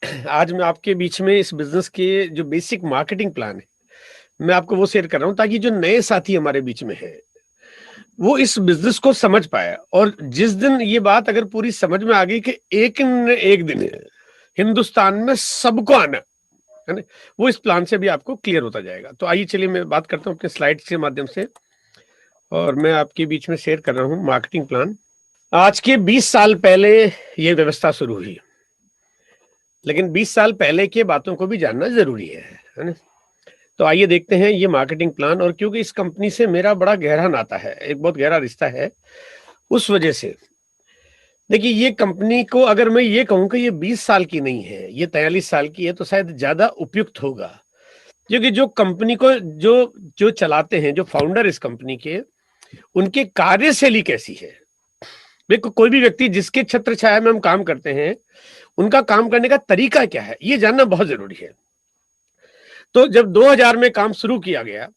आज मैं आपके बीच में इस बिज़नेस के जो बेसिक मार्केटिंग प्लान है, मैं आपको वो शेयर कर रहा हूँ ताकि जो नए साथी हमारे बीच में हैं, वो इस बिज़नेस को समझ पाएँ और जिस दिन ये बात अगर पूरी समझ में आ गई कि एक न एक दिन हिंदुस्तान में सबको आना, है ना? वो इस प्लान से भी आपको क्लियर होता जाएगा। तो आइए चलिए मैं बात करता हूँ अपने स्लाइड्स के माध्यम से और मैं आपके बीच में शेयर कर रहा हूँ मार्केटिंग प्लान। आज के 20 साल पहले ये व्यवस्था शुरू हुई, लेकिन 20 साल पहले की बातों को भी जानना ज़रूरी है ना? तो आइए देखते हैं ये मार्केटिंग प्लान और क्योंकि इस कंपनी से मेरा बड़ा गहरा नाता है, एक बहुत गहरा रिश्ता है, उस वजह से देखिए ये कंपनी को अगर मैं ये कहूँ कि ये 20 साल की नहीं है, ये 43 साल की है तो शायद ज़्यादा उपयुक्त होगा। क्योंकि जो कंपनी को जो जो चलाते हैं, जो फाउंडर इस कंपनी के, उनकी कार्यशैली कैसी है? देखो कोई भी व्यक्ति जिसके छत्र छाया में हम काम करते हैं, उनका काम करने का तरीका क्या है? ये जानना बहुत ज़रूरी है। तो जब 2000 में काम शुरू किया गया,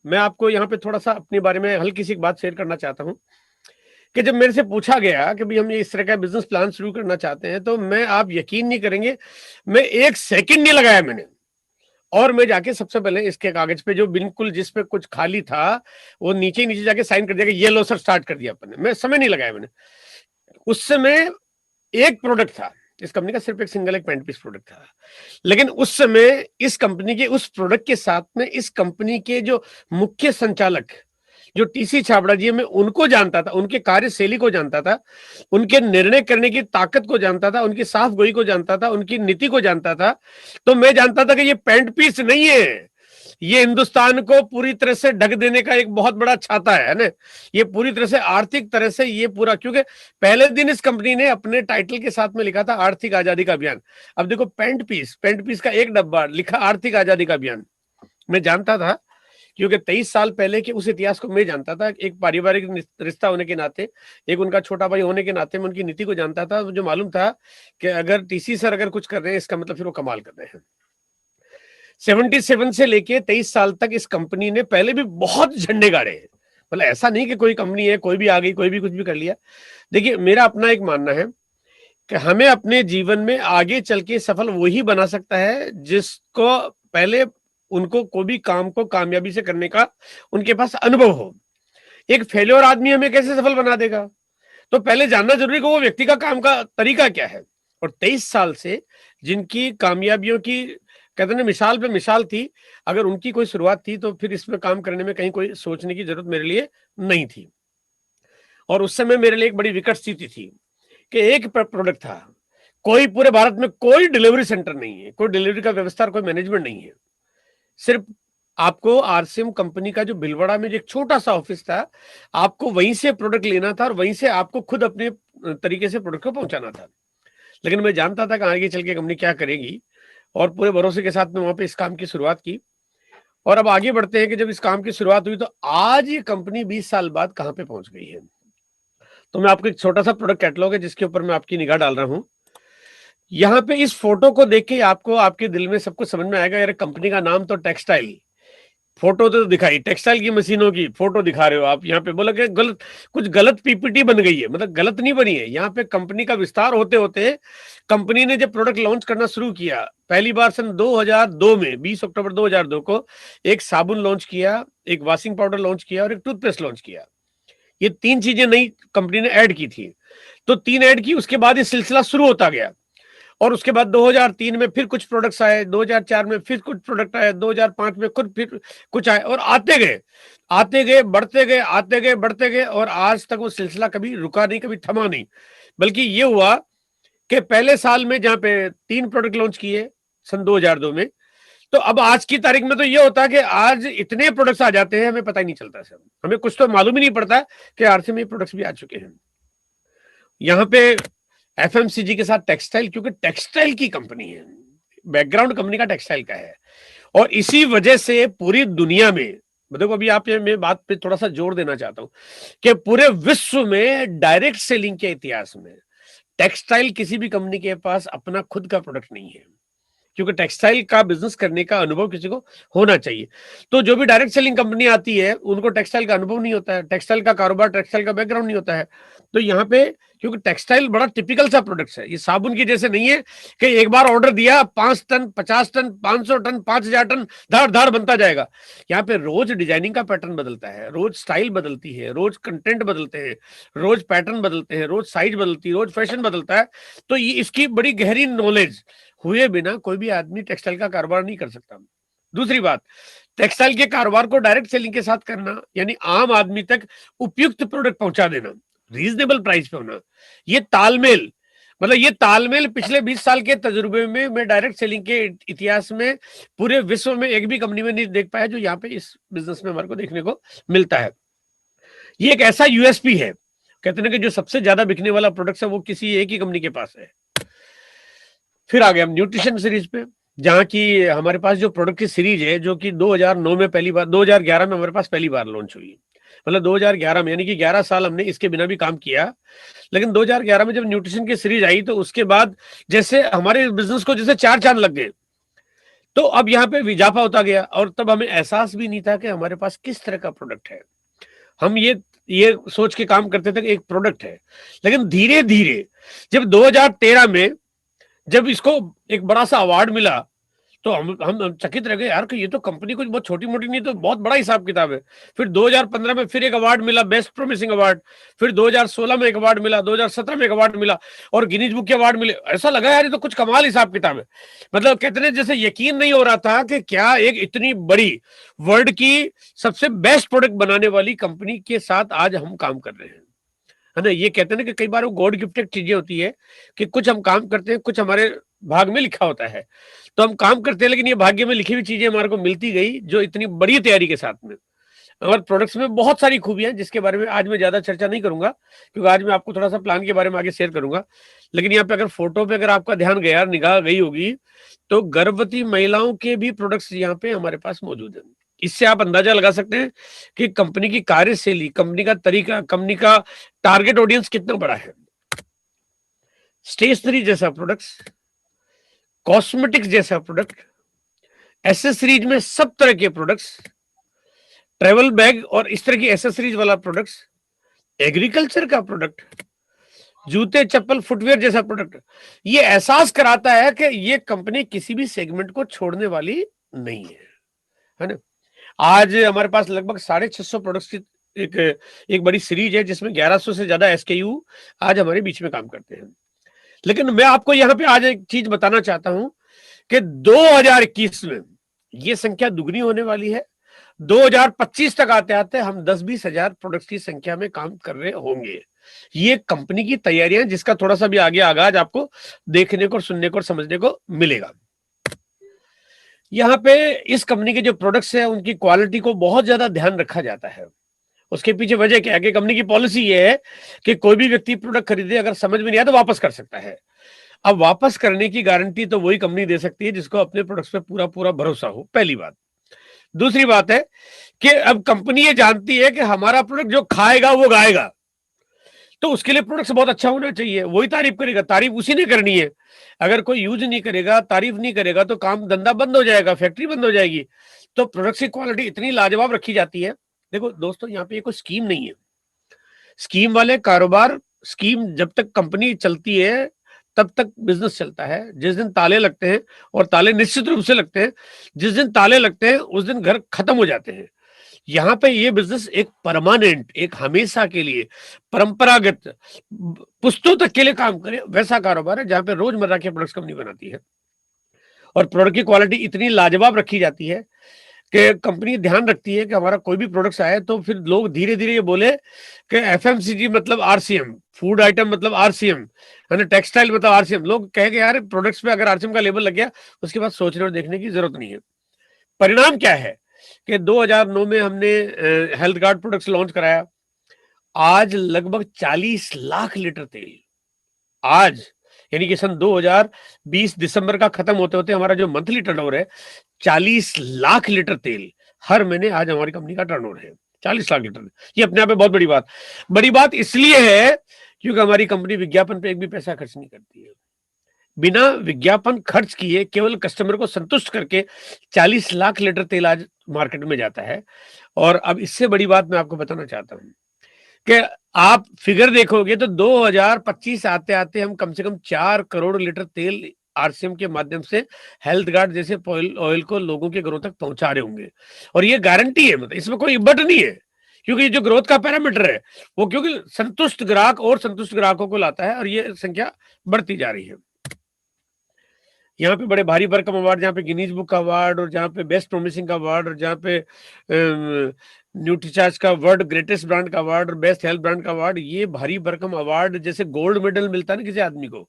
मैं आपको यहाँ पे थोड़ा-सा अपने बारे में हल्की सी एक बात शेयर करना चाहता हूँ, कि जब मेरे से पूछा गया कि भई हम ये इस तरह का बिज़नेस प्लान शुरू करना चाहते हैं, तो मैं आप यकीन नहीं करेंगे, मैं 1 सेकंड नहीं लगाया मैंने और मैं जाके सबसे पहले इसके कागज़ पे जो बिल्कुल जिस पे कुछ खाली था, वो नीचे-नीचे जाके साइन कर दिया कि ये लो सर स्टार्ट कर दिया अपन ने। मैं समय नहीं लगाया मैंने। उस समय एक प्रोडक्ट था, इस कंपनी का सिर्फ एक सिंगल एक पेंट पीस प्रोडक्ट था। लेकिन उस समय इस कंपनी के उस प्रोडक्ट के साथ में इस कंपनी के जो मुख्य संचालक, जो टीसी छाबड़ा जी हैं, मैं उनको जानता था, उनके कार्यशैली को जानता था, उनके निर्णय करने की ताकत को जानता था, उनकी साफ-गोई को जानता था, उनकी नीति को जानता था। तो मैं जानता था कि ये पेंट पीस नहीं है, ये हिंदुस्तान को पूरी तरह से ढक देने का एक बहुत बड़ा छाता है ना? ये पूरी तरह से आर्थिक तरह से ये पूरा क्योंकि पहले दिन इस कंपनी ने अपने टाइटल के साथ में लिखा था आर्थिक आजादी का अभियान। अब देखो पेंट पीस का एक डब्बा लिखा आर्थिक आजादी का अभियान। मैं जानता था क्योंकि 23 साल पहले के उस इतिहास को मैं जानता था। एक पारिवारिक रिश्ता होने के नाते, एक उनका छोटा भाई होने के नाते मैं उनकी नीति को जानता था। मुझे मालूम था कि अगर टीसी सर अगर कुछ कर रहे हैं इसका मतलब फिर वो कमाल कर रहे हैं। 77 से लेके 23 साल तक इस कंपनी ने पहले भी बहुत झंडे गाड़े हैं। मतलब ऐसा नहीं कि कोई कंपनी है, कोई भी आ गई, कोई भी कुछ भी कर लिया। देखिए मेरा अपना एक मानना है कि हमें अपने जीवन में आगे चल के सफल वही बना सकता है जिसको पहले उनको कोई भी काम को कामयाबी से करने का उनके पास अनुभव हो। एक फेल्योर आदमी हमें कैसे सफल बना देगा? तो पहले जानना जरूरी है कि वो व्यक्ति का काम का तरीका क्या है। और 23 साल से जिनकी कामयाबियों की कहते हैं ना मिसाल पे मिसाल थी, अगर उनकी कोई शुरुआत थी तो फिर इसमें काम करने में कहीं कोई सोचने की जरूरत मेरे लिए नहीं थी। और उस समय मेरे लिए एक बड़ी विकट स्थिति थी कि एक प्रोडक्ट था, कोई पूरे भारत में कोई डिलीवरी सेंटर नहीं है, कोई डिलीवरी का व्यवस्था और कोई मैनेजमेंट नहीं है। सिर्फ आपको आरसीएम कंपनी का जो भिलवाड़ा में जो एक छोटा-सा ऑफिस था, आपको वहीं से प्रोडक्ट लेना था और वहीं से आपको खुद अपने तरीके से प्रोडक्ट को पहुँचाना था। लेकिन मैं जानता था कि आगे चल के कंपनी क्या करेगी और पूरे भरोसे के साथ में वहाँ पे इस काम की शुरुआत की। और अब आगे बढ़ते हैं कि जब इस काम की शुरुआत हुई तो आज ये कंपनी 20 साल बाद कहाँ पे पहुँच गई है। तो मैं आपको एक छोटा-सा प्रोडक्ट कैटलॉग है जिसके ऊपर मैं आपकी निगाह डाल रहा हूँ। यहाँ पे इस फोटो को देख के आपको आपके दिल में सब कुछ समझ में आएगा यार कंपनी का नाम तो टेक्सटाइल, फोटो तो दिखाई टेक्सटाइल की मशीनों की फोटो दिखा रहे हो आप यहाँ पे बोला कि गलत कुछ गलत पीपीटी बन गई है, मतलब गलत नहीं बनी है। यहाँ पे कंपनी का विस्तार होते होते कंपनी ने जब प्रोडक्ट लॉन्च करना शुरू किया पहली बार सन 2002 में 20 अक्टूबर 2002 को एक साबुन लॉन्च किया, एक वॉशिंग पाउडर लॉन्च किया और एक टूथपेस्ट लॉन्च किया। ये 3 चीजें नई कंपनी ने ऐड की थी। तो 3 ऐड की, उसके बाद ये सिलसिला शुरू होता गया और उसके बाद 2003 में फिर कुछ प्रोडक्ट्स आए, 2004 में फिर कुछ प्रोडक्ट आए, 2005 में खुद फिर कुछ आए और आते गए, बढ़ते गए, आते गए, बढ़ते गए और आज तक वो सिलसिला कभी रुका नहीं, कभी थमा नहीं। बल्कि ये हुआ कि पहले साल में जहां पे 3 प्रोडक्ट लॉन्च किए सन 2002 में, तो अब आज की तारीख में तो ये होता है कि आज इतने प्रोडक्ट्स आ जाते हैं हमें पता ही नहीं चलता सर। हमें कुछ तो मालूम ही नहीं पड़ता कि आरसी में प्रोडक्ट्स भी आ चुके हैं। यहाँ पे एफएमसीजी के साथ टेक्सटाइल, क्योंकि टेक्सटाइल की कंपनी है, बैकग्राउंड कंपनी का टेक्सटाइल का है और इसी वजह से पूरी दुनिया में देखो अभी आप मैं बात पे थोड़ा सा जोर देना चाहता हूं कि पूरे विश्व में डायरेक्ट सेलिंग के इतिहास में टेक्सटाइल किसी भी कंपनी के पास अपना खुद का प्रोडक्ट नहीं है। क्योंकि टेक्सटाइल का बिजनेस करने का अनुभव किसी को होना चाहिए। तो जो भी डायरेक्ट सेलिंग कंपनी आती है उनको टेक्सटाइल का अनुभव नहीं होता है, टेक्सटाइल का कारोबार, टेक्सटाइल का बैकग्राउंड नहीं होता है। तो यहाँ पे क्योंकि टेक्सटाइल बड़ा टिपिकल सा प्रोडक्ट है, ये साबुन की जैसे नहीं है कि एक बार ऑर्डर दिया 5 टन 50 टन 500 टन 5000 टन धार धार बनता जाएगा। यहाँ पे रोज डिजाइनिंग का पैटर्न बदलता है, रोज स्टाइल बदलती है, रोज कंटेंट बदलते हैं, रोज पैटर्न बदलते हैं, रोज साइज बदलती है, रोज फैशन बदलता है। तो ये इसकी बड़ी गहरी नॉलेज हुए बिना कोई भी आदमी टेक्सटाइल का कारोबार नहीं कर सकता। दूसरी बात, टेक्सटाइल के कारोबार को डायरेक्ट सेलिंग के साथ करना यानी आम आदमी तक उपयुक्त प्रोडक्ट पहुंचा देना, रीजनेबल प्राइस पे होना, ये तालमेल, मतलब ये तालमेल पिछले 20 साल के तजुर्बे में मैं डायरेक्ट सेलिंग के इतिहास में पूरे विश्व में एक भी कंपनी में नहीं देख पाया जो यहाँ पे इस बिजनेस में हमारे को देखने को मिलता है। ये एक ऐसा यूएसपी है, कहते हैं कि जो सबसे ज्यादा बिकने वाला प्रोडक्ट है वो किसी एक ही कंपनी के पास है। फिर आ गए हम न्यूट्रिशन सीरीज पे, जहां की हमारे पास जो प्रोडक्ट की सीरीज है जो कि 2009 में पहली बार, 2011 में हमारे पास पहली बार लॉन्च हुई, मतलब 2011 में, यानी कि 11 साल हमने इसके बिना भी काम किया। लेकिन 2011 में जब न्यूट्रिशन की सीरीज आई तो उसके बाद जैसे हमारे बिजनेस को जैसे 4 चांद लग गए। तो अब यहाँ पे इजाफा होता गया और तब हमें एहसास भी नहीं था कि हमारे पास किस तरह का प्रोडक्ट है। हम ये सोच के काम करते थे कि एक प्रोडक्ट है, लेकिन धीरे धीरे जब 2013 में जब इसको एक बड़ा सा अवार्ड मिला तो हम चकित रह गए यार कि ये तो कंपनी कुछ बहुत छोटी मोटी नहीं, तो बहुत बड़ा हिसाब किताब है। फिर 2015 में फिर एक अवार्ड मिला, बेस्ट प्रोमिसिंग अवार्ड। फिर 2016 में एक अवार्ड मिला, 2017 में एक अवार्ड मिला और गिनीज बुक के अवार्ड मिले। ऐसा लगा यार ये तो कुछ कमाल हिसाब किताब है। मतलब कहते हैं जैसे यकीन नहीं हो रहा था कि क्या एक इतनी बड़ी वर्ल्ड की सबसे बेस्ट प्रोडक्ट बनाने वाली कंपनी के साथ आज हम काम कर रहे हैं, है ना। ये कहते हैं ना कि कई बार वो गॉड गिफ्टेड चीजें होती है कि कुछ हम काम करते हैं, कुछ हमारे भाग में लिखा होता है, तो हम काम करते हैं, लेकिन ये भाग्य में लिखी हुई चीजें हमारे को मिलती गई जो इतनी बड़ी तैयारी के साथ में। और प्रोडक्ट्स में बहुत सारी खूबियां जिसके बारे में आज मैं ज्यादा चर्चा नहीं करूंगा, क्योंकि आज मैं आपको थोड़ा सा प्लान के बारे में आगे शेयर करूंगा। लेकिन यहाँ पे अगर फोटो पे अगर आपका ध्यान गया, निगाह गई होगी, तो गर्भवती महिलाओं के भी प्रोडक्ट्स यहाँ पे हमारे पास मौजूद है। इससे आप अंदाजा लगा सकते हैं कि कंपनी की कार्यशैली, कंपनी का तरीका, कंपनी का टारगेट ऑडियंस कितना बड़ा है। स्टेशनरी जैसा प्रोडक्ट्स, कॉस्मेटिक्स जैसा प्रोडक्ट, एसेसरीज में सब तरह के प्रोडक्ट्स, ट्रेवल बैग और इस तरह की एसेसरीज वाला प्रोडक्ट्स, एग्रीकल्चर का प्रोडक्ट, जूते चप्पल फुटवेयर जैसा प्रोडक्ट, ये एहसास कराता है कि ये कंपनी किसी भी सेगमेंट को छोड़ने वाली नहीं है ना। आज हमारे पास लगभग 650 प्रोडक्ट्स की एक बड़ी सीरीज है जिसमें 1100 से ज्यादा एसकेयू आज हमारे बीच में काम करते हैं। लेकिन मैं आपको यहाँ पे आज एक चीज बताना चाहता हूं कि 2021 में ये संख्या दुगनी होने वाली है। 2025 तक आते आते हम 10-20 हजार प्रोडक्ट्स की संख्या में काम कर रहे होंगे। ये कंपनी की तैयारियां, जिसका थोड़ा सा भी आगे आगाज आपको देखने को, सुनने को और समझने को मिलेगा। यहाँ पे इस कंपनी के जो प्रोडक्ट्स है उनकी क्वालिटी को बहुत ज्यादा ध्यान रखा जाता है। उसके पीछे वजह क्या है कि कंपनी की पॉलिसी ये है कि कोई भी व्यक्ति प्रोडक्ट खरीदे, अगर समझ में नहीं आया तो वापस कर सकता है। अब वापस करने की गारंटी तो वही कंपनी दे सकती है जिसको अपने प्रोडक्ट्स पे पूरा पूरा भरोसा हो, पहली बात। दूसरी बात है कि अब कंपनी ये जानती है कि हमारा प्रोडक्ट जो खाएगा वो गाएगा, तो उसके लिए प्रोडक्ट बहुत अच्छा होना चाहिए, वही तारीफ करेगा, तारीफ उसी ने करनी है। अगर कोई यूज नहीं करेगा, तारीफ नहीं करेगा तो काम धंधा बंद हो जाएगा, फैक्ट्री बंद हो जाएगी। तो प्रोडक्ट की क्वालिटी इतनी लाजवाब रखी जाती है। देखो दोस्तों, यहाँ पे कोई स्कीम नहीं है। स्कीम वाले कारोबार, स्कीम जब तक कंपनी चलती है तब तक बिजनेस चलता है। जिस दिन ताले लगते हैं, और ताले निश्चित रूप से लगते हैं, जिस दिन ताले लगते हैं उस दिन घर खत्म हो जाते हैं। यहाँ पे ये बिजनेस एक परमानेंट, एक हमेशा के लिए परंपरागत पुश्तों तक के लिए काम करे वैसा कारोबार है, जहां पे रोजमर्रा के प्रोडक्ट्स कंपनी बनाती है और प्रोडक्ट की क्वालिटी इतनी लाजवाब रखी जाती है कि कंपनी ध्यान रखती है कि हमारा कोई भी प्रोडक्ट्स आए तो फिर लोग धीरे धीरे ये बोले कि एफएमसीजी मतलब आरसीएम, फूड आइटम मतलब आरसीएम, है ना, टेक्सटाइल मतलब आरसीएम। लोग कहेंगे यार प्रोडक्ट्स पे अगर आरसीएम का लेबल लग गया उसके बाद सोचने और देखने की जरूरत नहीं है। परिणाम क्या है कि 2009 में हमने हेल्थ गार्ड प्रोडक्ट्स लॉन्च कराया। आज लगभग 40 लाख लीटर तेल, आज यानी कि सन 2020 दिसंबर का खत्म होते होते हमारा जो मंथली टर्नओवर है 40 लाख लीटर तेल हर महीने आज हमारी कंपनी का टर्नओवर है 40 लाख लीटर। ये अपने आप में बहुत बड़ी बात इसलिए है क्योंकि हमारी कंपनी विज्ञापन पे एक भी पैसा खर्च नहीं करती है। बिना विज्ञापन खर्च किए केवल कस्टमर को संतुष्ट करके 40 लाख लीटर तेल आज मार्केट में जाता है। और अब इससे बड़ी बात मैं आपको बताना चाहता हूं कि आप फिगर देखोगे तो 2025 आते आते हम कम से कम 4 करोड़ लीटर तेल आरसीएम के माध्यम से हेल्थ गार्ड जैसे ऑयल को लोगों के घरों तक पहुंचा रहे होंगे। और ये गारंटी है, मतलब इसमें कोई बट नहीं है, क्योंकि ये जो ग्रोथ का पैरामीटर है वो क्योंकि संतुष्ट ग्राहक और संतुष्ट ग्राहकों को लाता है और ये संख्या बढ़ती जा रही है। यहाँ पे बड़े भारी भरकम अवार्ड, जहाँ पे गिनीज बुक का अवार्ड और जहाँ पे बेस्ट प्रोमिसिंग का अवार्ड और जहाँ पे न्यूट्रीचार्ज का वर्ल्ड ग्रेटेस्ट ब्रांड का अवार्ड और बेस्ट हेल्थ ब्रांड का अवार्ड, ये भारी भरकम अवार्ड जैसे गोल्ड मेडल मिलता है ना किसी आदमी को,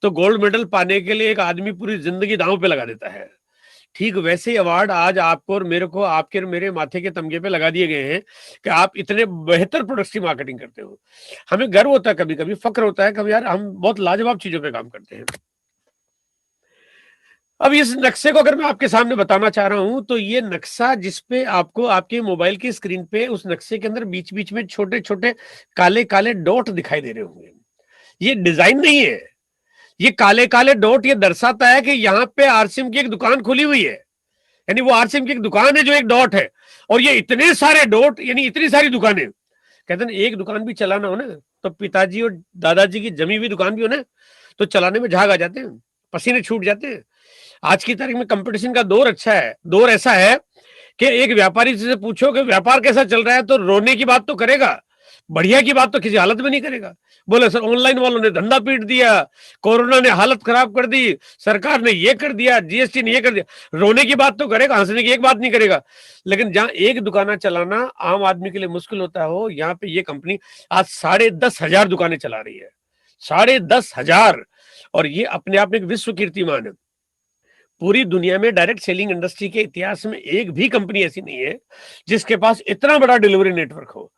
तो गोल्ड मेडल पाने के लिए एक आदमी पूरी जिंदगी दांव पे लगा देता है। ठीक वैसे ही अवार्ड आज आपको और मेरे को, आपके और मेरे माथे के तमगे पे लगा दिए गए हैं कि आप इतने बेहतर प्रोडक्ट्स की मार्केटिंग करते हो। हमें गर्व होता है, कभी कभी फक्र होता है, कभी यार हम बहुत लाजवाब चीजों पे काम करते हैं। अब इस नक्शे को अगर मैं आपके सामने बताना चाह रहा हूं तो ये नक्शा जिसपे आपको आपके मोबाइल की स्क्रीन पे उस नक्शे के अंदर बीच बीच में छोटे छोटे काले काले डॉट दिखाई दे रहे होंगे, ये डिजाइन नहीं है। ये काले काले डॉट ये दर्शाता है कि यहाँ पे आरसीएम की एक दुकान खुली हुई है, यानी वो आरसीएम की एक दुकान है जो एक डॉट है। और ये इतने सारे डॉट यानी इतनी सारी दुकानें, कहते हैं एक दुकान भी चलाना हो ना तो पिताजी और दादाजी की जमी हुई दुकान भी हो ना तो चलाने में झाग आ जाते हैं, पसीने छूट जाते हैं। आज की तारीख में कंपटीशन का दौर अच्छा है, दौर ऐसा है कि एक व्यापारी से पूछो कि व्यापार कैसा चल रहा है तो रोने की बात तो करेगा, बढ़िया की बात तो किसी हालत में नहीं करेगा। बोले सर ऑनलाइन वालों ने धंधा पीट दिया, कोरोना ने हालत खराब कर दी, सरकार ने ये कर दिया, जीएसटी ने ये कर दिया। रोने की बात तो करेगा, हंसने की एक बात नहीं करेगा। लेकिन जहां एक दुकाना चलाना आम आदमी के लिए मुश्किल होता हो, यहाँ पे ये कंपनी आज 10,500 दुकानें चला रही है, 10,500। और ये अपने आप में एक विश्व कीर्तिमान है। पूरी दुनिया में डायरेक्ट सेलिंग इंडस्ट्री के इतिहास में एक भी कंपनी ऐसी नहीं है जिसके पास इतना बड़ा डिलीवरी नेटवर्क हो।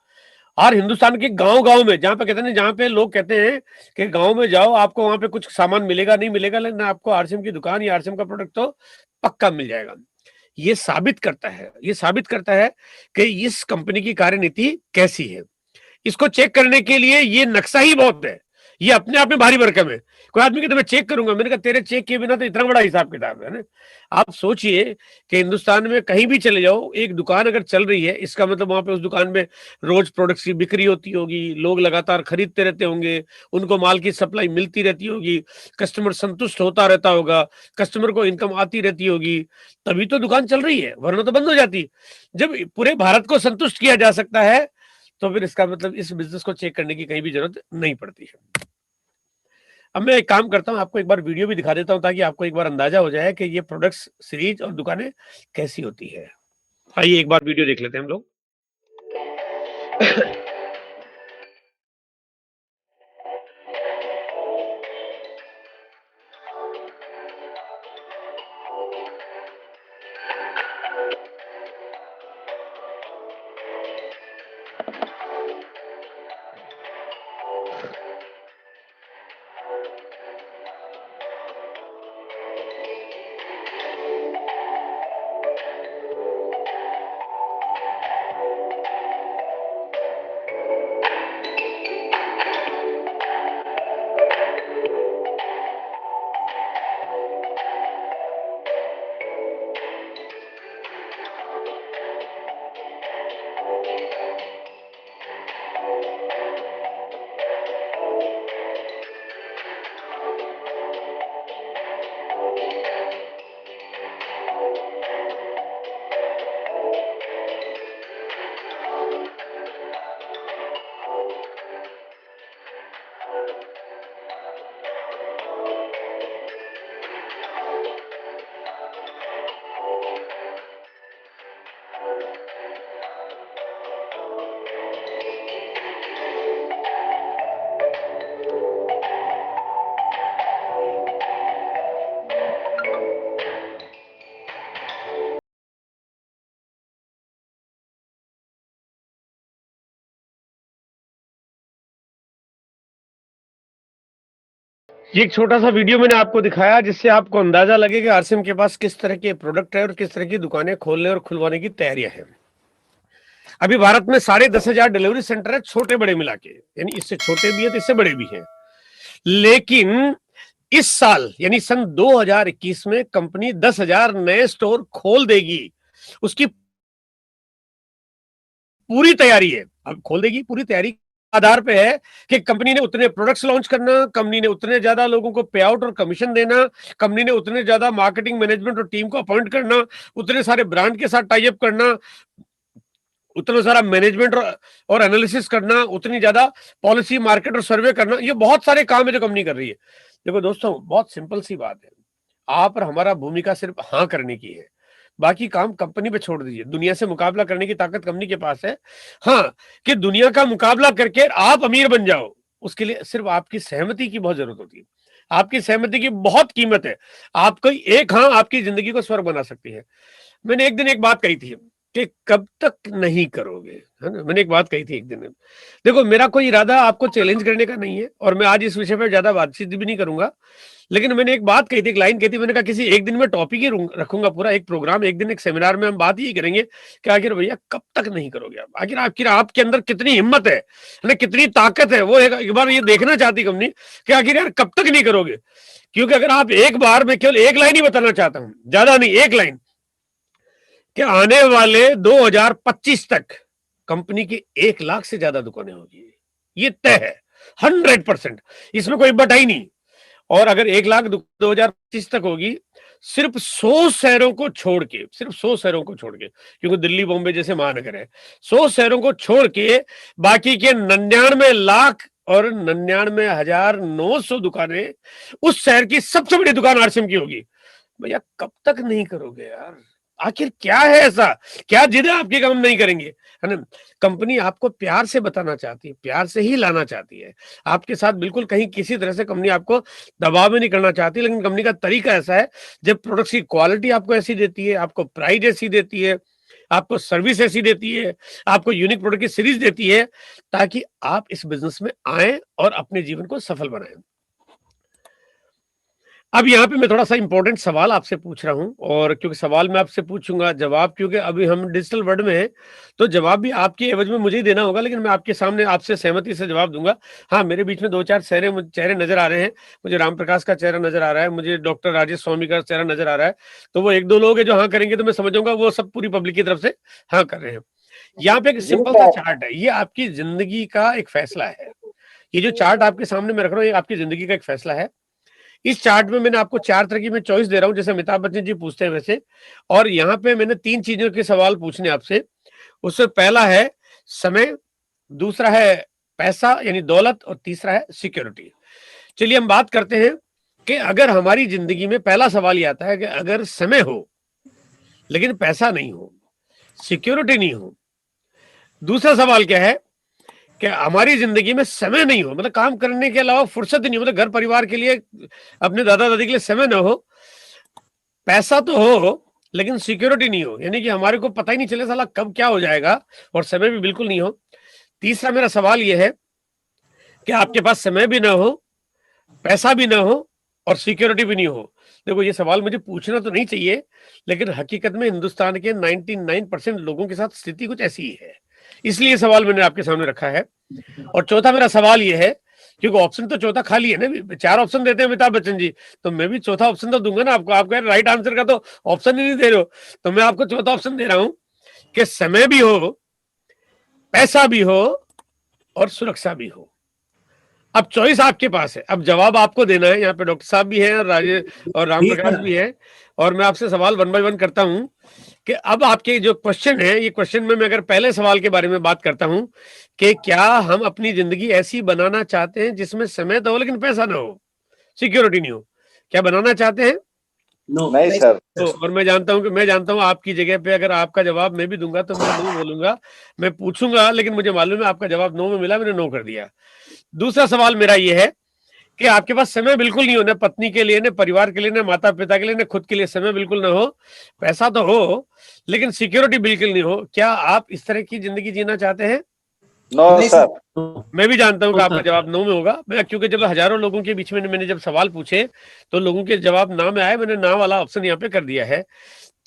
और हिंदुस्तान के गांव गांव में, जहां पे कहते हैं, जहां पे लोग कहते हैं कि गांव में जाओ आपको वहां पे कुछ सामान मिलेगा नहीं मिलेगा, लेकिन आपको आरसीएम की दुकान या आरसीएम का प्रोडक्ट तो पक्का मिल जाएगा। ये साबित करता है कि इस कंपनी की कार्यनीति कैसी है। इसको चेक करने के लिए ये नक्शा ही बहुत है, ये अपने आप में भारी भरकम है। कोई आदमी कहता मैं चेक करूंगा, मैंने कहा तेरे चेक किए बिना तो इतना बड़ा हिसाब किताब है ना। आप सोचिए कि हिंदुस्तान में कहीं भी चले जाओ, एक दुकान अगर चल रही है इसका मतलब वहां पे उस दुकान में रोज प्रोडक्ट्स की बिक्री होती होगी, लोग लगातार खरीदते रहते होंगे, उनको माल की सप्लाई मिलती रहती होगी, कस्टमर संतुष्ट होता रहता होगा, कस्टमर को इनकम आती रहती होगी, तभी तो दुकान चल रही है, वरना तो बंद हो जाती। जब पूरे भारत को संतुष्ट किया जा सकता है तो फिर इसका मतलब इस बिजनेस को चेक करने की कहीं भी जरूरत नहीं पड़ती है। अब मैं एक काम करता हूं, आपको एक बार वीडियो भी दिखा देता हूं ताकि आपको एक बार अंदाजा हो जाए कि ये प्रोडक्ट्स सीरीज और दुकानें कैसी होती है। आइए एक बार वीडियो देख लेते हैं हम लोग। ये एक छोटा सा वीडियो मैंने आपको दिखाया जिससे आपको अंदाजा लगे कि आरसीएम के पास किस तरह के प्रोडक्ट है और किस तरह की दुकानें खोलने और खुलवाने की तैयारियां हैं। अभी भारत में 10,500 डिलीवरी सेंटर है, छोटे बड़े मिला के, यानी इससे छोटे भी है तो इससे बड़े भी हैं। लेकिन इस साल यानी सन 2021 में कंपनी 10,000 नए स्टोर खोल देगी, उसकी पूरी तैयारी है। अब खोल देगी, पूरी तैयारी आधार पे है कि कंपनी ने उतने प्रोडक्ट्स लॉन्च करना, कंपनी ने उतने ज्यादा लोगों को पे आउट और कमीशन देना, कंपनी ने उतने ज्यादा मार्केटिंग मैनेजमेंट और टीम को अपॉइंट करना, उतने सारे ब्रांड के साथ टाई अप करना, उतना सारा मैनेजमेंट और एनालिसिस करना, उतनी ज्यादा पॉलिसी मार्केट और सर्वे करना। ये बहुत सारे काम है जो कंपनी कर रही है। देखो दोस्तों, बहुत सिंपल सी बात है, आप और हमारा भूमिका सिर्फ हाँ करने की है, बाकी काम कंपनी पे छोड़ दीजिए। दुनिया से मुकाबला करने की ताकत कंपनी के पास है। हाँ, कि दुनिया का मुकाबला करके आप अमीर बन जाओ, उसके लिए सिर्फ आपकी सहमति की बहुत जरूरत होती है। आपकी सहमति की बहुत कीमत है। आपको एक हाँ आपकी जिंदगी को स्वर्ग बना सकती है। मैंने एक दिन एक बात कही थी कि कब तक नहीं करोगे, है ना। मैंने एक बात कही थी एक दिन। देखो, मेरा कोई इरादा आपको चैलेंज करने का नहीं है और मैं आज इस विषय पर ज्यादा बातचीत भी नहीं करूंगा, लेकिन मैंने एक बात कही थी, एक लाइन कही थी। मैंने कहा किसी एक दिन में टॉपिक ही रखूंगा, पूरा एक प्रोग्राम, एक दिन एक सेमिनार में हम बात ही करेंगे कि आखिर भैया कब तक नहीं करोगे आप, आखिर आपके अंदर कितनी हिम्मत है ना, कितनी ताकत है। वो एक बार ये देखना चाहती कंपनी कि आखिर यार कब तक नहीं करोगे। क्योंकि अगर आप एक बार में, केवल एक लाइन ही बताना चाहता हूं, ज्यादा नहीं, एक लाइन, कि आने वाले 2025 तक कंपनी की 1 लाख से ज्यादा दुकानें होगी, ये तय है 100%, इसमें कोई बट ही नहीं। और अगर 1 लाख 2025 तक होगी, सिर्फ 100 शहरों को छोड़ के, सिर्फ 100 शहरों को छोड़ के, क्योंकि दिल्ली बॉम्बे जैसे महानगर है, 100 शहरों को छोड़ के बाकी के 99 लाख और 99,900 दुकानें उस शहर की सबसे बड़ी दुकान आरसीएम की होगी। भैया कब तक नहीं करोगे यार, आखिर क्या है ऐसा, क्या जिद है आपकी काम नहीं करेंगे, है ना। कंपनी आपको प्यार से बताना चाहती है, प्यार से ही लाना चाहती है आपके साथ। बिल्कुल कहीं किसी तरह से कंपनी आपको दबाव में नहीं करना चाहती, लेकिन कंपनी का तरीका ऐसा है, जब प्रोडक्ट की क्वालिटी आपको ऐसी देती है, आपको प्राइस ऐसी देती है, आपको सर्विस ऐसी देती है, आपको यूनिक प्रोडक्ट की सीरीज देती है, ताकि आप इस बिजनेस में आए और अपने जीवन को सफल बनाएं। अब यहाँ पे मैं थोड़ा सा इंपॉर्टेंट सवाल आपसे पूछ रहा हूँ, और क्योंकि सवाल मैं आपसे पूछूंगा, जवाब, क्योंकि अभी हम डिजिटल वर्ल्ड में हैं, तो जवाब भी आपके एवज में मुझे ही देना होगा, लेकिन मैं आपके सामने आपसे सहमति से जवाब दूंगा। हाँ, मेरे बीच में 2-4 चेहरे नजर आ रहे हैं। मुझे राम प्रकाश का चेहरा नजर आ रहा है, मुझे डॉक्टर राजेश स्वामी का चेहरा नजर आ रहा है। तो वो 1-2 लोग हैं जो हाँ करेंगे, तो मैं समझूंगा वो सब पूरी पब्लिक की तरफ से हाँ कर रहे हैं। यहाँ पे एक सिंपल सा चार्ट है, ये आपकी जिंदगी का एक फैसला है। ये जो चार्ट आपके सामने मैं रख रहा हूँ, ये आपकी जिंदगी का एक फैसला है। इस चार्ट में मैंने आपको 4 तरह की मैं चॉइस दे रहा हूं, जैसे अमिताभ बच्चन जी पूछते हैं वैसे। और यहाँ पे मैंने 3 चीजों के सवाल पूछने आपसे। उससे पहला है समय, दूसरा है पैसा यानी दौलत, और तीसरा है सिक्योरिटी। चलिए हम बात करते हैं कि अगर हमारी जिंदगी में पहला सवाल ये आता है कि अगर समय हो लेकिन पैसा नहीं हो, सिक्योरिटी नहीं हो। दूसरा सवाल क्या है कि हमारी जिंदगी में समय नहीं हो, मतलब काम करने के अलावा फुर्सत नहीं हो, मतलब घर परिवार के लिए, अपने दादा दादी के लिए समय ना हो। पैसा तो हो लेकिन सिक्योरिटी नहीं हो, यानी कि हमारे को पता ही नहीं चले साला कब क्या हो जाएगा, और समय भी बिल्कुल नहीं हो। तीसरा मेरा सवाल यह है कि आपके पास समय भी ना हो, पैसा भी ना हो, और सिक्योरिटी भी नहीं हो। देखो, ये सवाल मुझे पूछना तो नहीं चाहिए, लेकिन हकीकत में हिंदुस्तान के 99% लोगों के साथ स्थिति कुछ ऐसी ही है, इसलिए सवाल मैंने आपके सामने रखा है। और चौथा मेरा सवाल ये है, क्योंकि ऑप्शन तो चौथा खाली है ना, 4 ऑप्शन देते हैं अमिताभ बच्चन जी, तो मैं भी चौथा ऑप्शन तो दूंगा ना आपको। आप कह रहे राइट आंसर का तो ऑप्शन ही नहीं दे रहे हो, तो मैं आपको चौथा ऑप्शन दे रहा हूं कि समय भी हो, पैसा भी हो, और सुरक्षा भी हो। अब चॉइस आपके पास है, अब जवाब आपको देना है। यहाँ पे डॉक्टर साहब भी हैं, और राजेश और राम प्रकाश भी है, और मैं आपसे सवाल 1 बाय 1 करता हूं कि अब आपके जो क्वेश्चन है, ये क्वेश्चन में मैं अगर पहले सवाल के बारे में बात करता हूं कि क्या हम अपनी जिंदगी ऐसी बनाना चाहते हैं जिसमें समय तो हो लेकिन पैसा ना हो, सिक्योरिटी नहीं हो, क्या बनाना चाहते हैं? नहीं सर। तो और मैं जानता हूं आपकी जगह पे अगर आपका जवाब मैं भी दूंगा तो मैं नो बोलूंगा। मैं पूछूंगा, लेकिन मुझे मालूम है आपका जवाब नो में मिला, मैंने नो कर दिया। दूसरा सवाल मेरा ये है कि आपके पास समय बिल्कुल नहीं हो, ना पत्नी के लिए, ना परिवार के लिए, ना माता पिता के लिए, ना खुद के लिए, समय बिल्कुल ना हो। पैसा तो हो लेकिन सिक्योरिटी बिल्कुल नहीं हो। क्या आप इस तरह की जिंदगी जीना चाहते हैं? No sir. मैं भी जानता हूं कि आपका जवाब नो में होगा। मैं, क्योंकि जब हजारों लोगों के बीच में मैंने जब सवाल पूछे तो लोगों के जवाब ना में आए, मैंने ना वाला ऑप्शन यहाँ पे कर दिया है।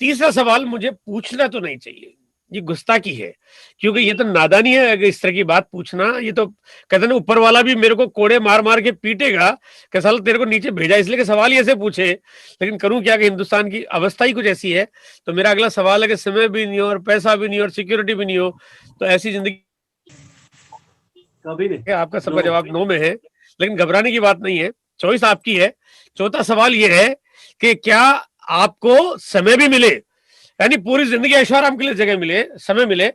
तीसरा सवाल मुझे पूछना तो नहीं चाहिए, ये गुस्ताखी है, क्योंकि ये तो नादानी है अगर इस तरह की बात पूछना। ये तो कहते हैं ना, ऊपर वाला भी मेरे को कोड़े मार मार के पीटेगा कि साला तेरे को नीचे भेजा इसलिए कि सवाल ही ऐसे पूछे। लेकिन करूं क्या कि हिंदुस्तान की अवस्था ही कुछ ऐसी है। तो मेरा अगला सवाल है कि समय भी नहीं हो और पैसा भी नहीं हो और सिक्योरिटी भी नहीं हो, तो ऐसी जिंदगी कभी नहीं। आपका सबका जवाब नो में है, लेकिन घबराने की बात नहीं है, चॉइस आपकी है। चौथा सवाल ये है कि क्या आपको समय भी मिले, यानी पूरी जिंदगी ऐशो आराम के लिए जगह मिले, समय मिले,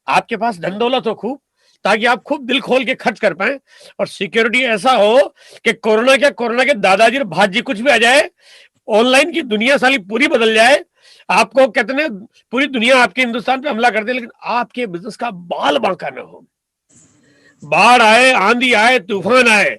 आपके पास धन दौलत हो खूब, ताकि आप खूब दिल खोल के खर्च कर पाए, और सिक्योरिटी ऐसा हो कि कोरोना के दादाजी और भाजी कुछ भी आ जाए, ऑनलाइन की दुनिया साली पूरी बदल जाए, आपको कहते हैं पूरी दुनिया आपके हिंदुस्तान पे हमला कर दे, लेकिन आपके बिजनेस का बाल बांका ना हो। बाढ़ आए, आंधी आए, तूफान आए,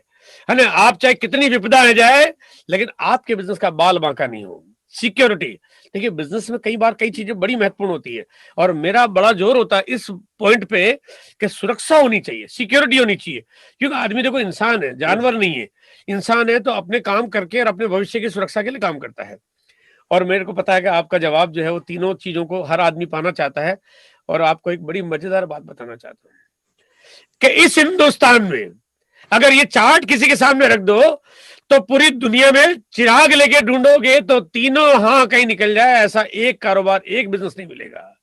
है ना, आप चाहे कितनी विपदा आ जाए, लेकिन आपके बिजनेस का बाल बांका नहीं हो। सिक्योरिटी, देखिए बिजनेस में कई बार कई चीजें बड़ी महत्वपूर्ण होती है, और मेरा बड़ा जोर होता है इस पॉइंट पे कि सुरक्षा होनी चाहिए, सिक्योरिटी होनी चाहिए। क्योंकि आदमी देखो इंसान है, जानवर नहीं है, इंसान है, तो अपने काम करके और अपने भविष्य की सुरक्षा के लिए काम करता है। और मेरे को पता है कि आपका जवाब जो है वो तीनों चीजों को हर आदमी पाना चाहता है। और आपको एक बड़ी मजेदार बात बताना चाहता हूँ कि इस हिंदुस्तान में अगर ये चार्ट किसी के सामने रख दो, तो पूरी दुनिया में चिराग लेके ढूंढोगे तो तीनों हाँ कहीं निकल जाए, ऐसा एक कारोबार, एक बिजनेस नहीं मिलेगा।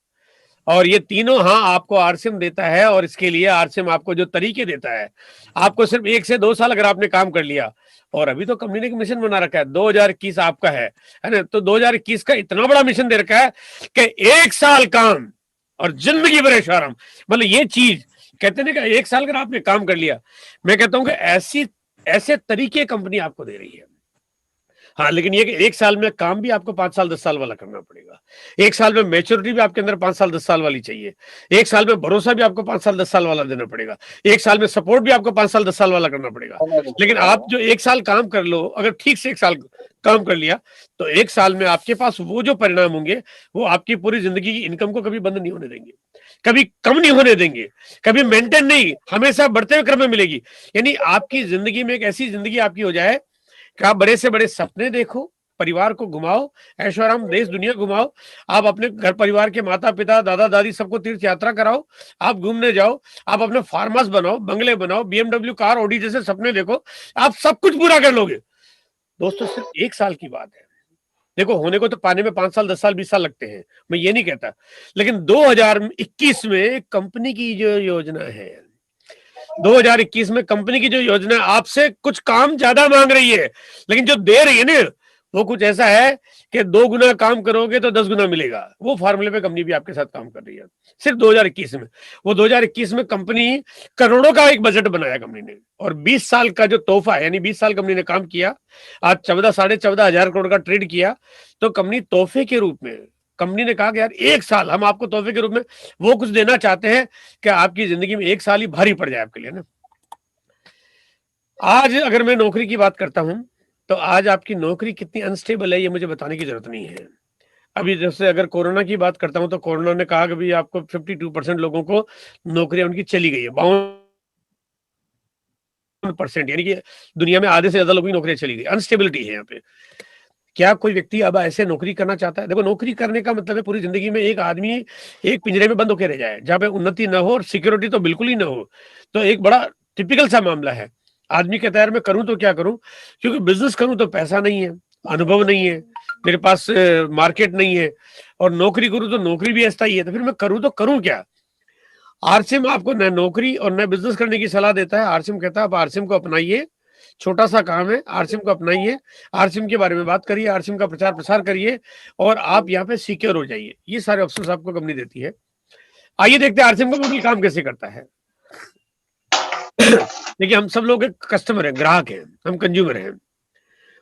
और ये तीनों हाँ आपको आरसीएम देता है, और इसके लिए आरसीएम आपको जो तरीके देता है, आपको सिर्फ 1 से 2 साल अगर आपने काम कर लिया, और अभी तो कंपनी ने एक मिशन बना रखा है, 2021 आपका है ना, तो 2021 का इतना बड़ा मिशन दे रखा है कि 1 साल काम और जिंदगी भर ऐशो आराम। मतलब ये चीज कहते हैं ना कि 1 साल अगर आपने काम कर लिया, मैं कहता हूं कि ऐसे तरीके कंपनी आपको दे रही है। हाँ, लेकिन ये कि 1 साल में काम भी आपको 5 साल 10 साल वाला करना पड़ेगा। 1 साल में मैच्योरिटी भी आपके अंदर 5 साल 10 साल वाली चाहिए। 1 साल में भरोसा भी आपको 5 साल 10 साल वाला देना पड़ेगा। 1 साल में सपोर्ट भी आपको 5 साल 10 साल वाला करना पड़ेगा। लेकिन आप जो 1 साल काम कर लो, अगर ठीक से 1 साल काम कर लिया, तो 1 साल में आपके पास वो जो परिणाम होंगे, वो आपकी पूरी जिंदगी की इनकम को कभी बंद नहीं होने देंगे, कभी कम नहीं होने देंगे, कभी मेंटेन नहीं, हमेशा बढ़ते हुए क्रम में मिलेगी। यानी आपकी जिंदगी में एक ऐसी जिंदगी आपकी हो जाए कि आप बड़े से बड़े सपने देखो, परिवार को घुमाओ, ऐशो आराम देश दुनिया घुमाओ, आप अपने घर परिवार के माता पिता दादा दादी सबको तीर्थ यात्रा कराओ, आप घूमने जाओ, आप अपने फार्म हाउस बनाओ, बंगले बनाओ, बीएमडब्ल्यू कार ऑडी जैसे सपने देखो, आप सब कुछ पूरा कर लोगे। दोस्तों सिर्फ 1 साल की बात है, देखो होने को तो पाने में 5 साल 10 साल 20 साल लगते हैं, मैं ये नहीं कहता, लेकिन 2021 में कंपनी की जो योजना है, 2021 में कंपनी की जो योजना आपसे कुछ काम ज्यादा मांग रही है, लेकिन जो दे रही है ना, वो कुछ ऐसा है कि 2 गुना काम करोगे तो 10 गुना मिलेगा। वो फार्मूले पे कंपनी भी आपके साथ काम कर रही है सिर्फ 2021 में। वो 2021 में कंपनी करोड़ों का एक बजट बनाया कंपनी ने, और 20 साल का जो तोहफा है, यानी 20 साल कंपनी ने काम किया, आज 14-14.5 करोड़ का ट्रेड किया, तो कंपनी तोहफे के रूप में, कंपनी ने कहा कि यार 1 साल हम आपको तोहफे के रूप में वो कुछ देना चाहते हैं कि आपकी जिंदगी में 1 साल ही भारी पड़ जाए आपके लिए ना। आज अगर मैं नौकरी की बात करता हूं, तो आज आपकी नौकरी कितनी अनस्टेबल है ये मुझे बताने की जरूरत नहीं है। अभी जैसे अगर कोरोना की बात करता हूं, तो कोरोना ने कहा कि भाई आपको 52% लोगों को नौकरियां उनकी चली गई है, 52%, यानी कि दुनिया में आधे से ज्यादा लोगों की नौकरियां चली गई। अनस्टेबिलिटी है यहाँ पे। क्या कोई व्यक्ति अब ऐसे नौकरी करना चाहता है? देखो नौकरी करने का मतलब है पूरी जिंदगी में एक आदमी एक पिंजरे में बंद होकर रह जाए, जहां पे उन्नति ना हो और सिक्योरिटी तो बिल्कुल ही ना हो। तो एक बड़ा टिपिकल सा मामला है। आदमी कहता है यार मैं करूं तो क्या करूं, क्योंकि बिजनेस करूं तो पैसा नहीं है, अनुभव नहीं है, मेरे पास मार्केट नहीं है, और नौकरी करूं तो नौकरी भी ऐसा ही है, तो फिर मैं करूं तो करूं क्या? आरसीएम आपको न नौकरी और न बिजनेस करने की सलाह देता है। आरसीएम कहता है आप आरसीएम को अपनाइए, छोटा सा काम है, आरसीएम को अपनाइए, आरसीएम के बारे में बात करिए, आरसीएम का प्रचार प्रसार करिए, और आप यहाँ पे सिक्योर हो जाइए। ये सारे ऑप्शंस आपको कंपनी देती है। आइए देखते हैं आरसीएम का मॉडल काम कैसे करता है। देखिए हम सब लोग एक कस्टमर है, ग्राहक है, हम कंज्यूमर हैं,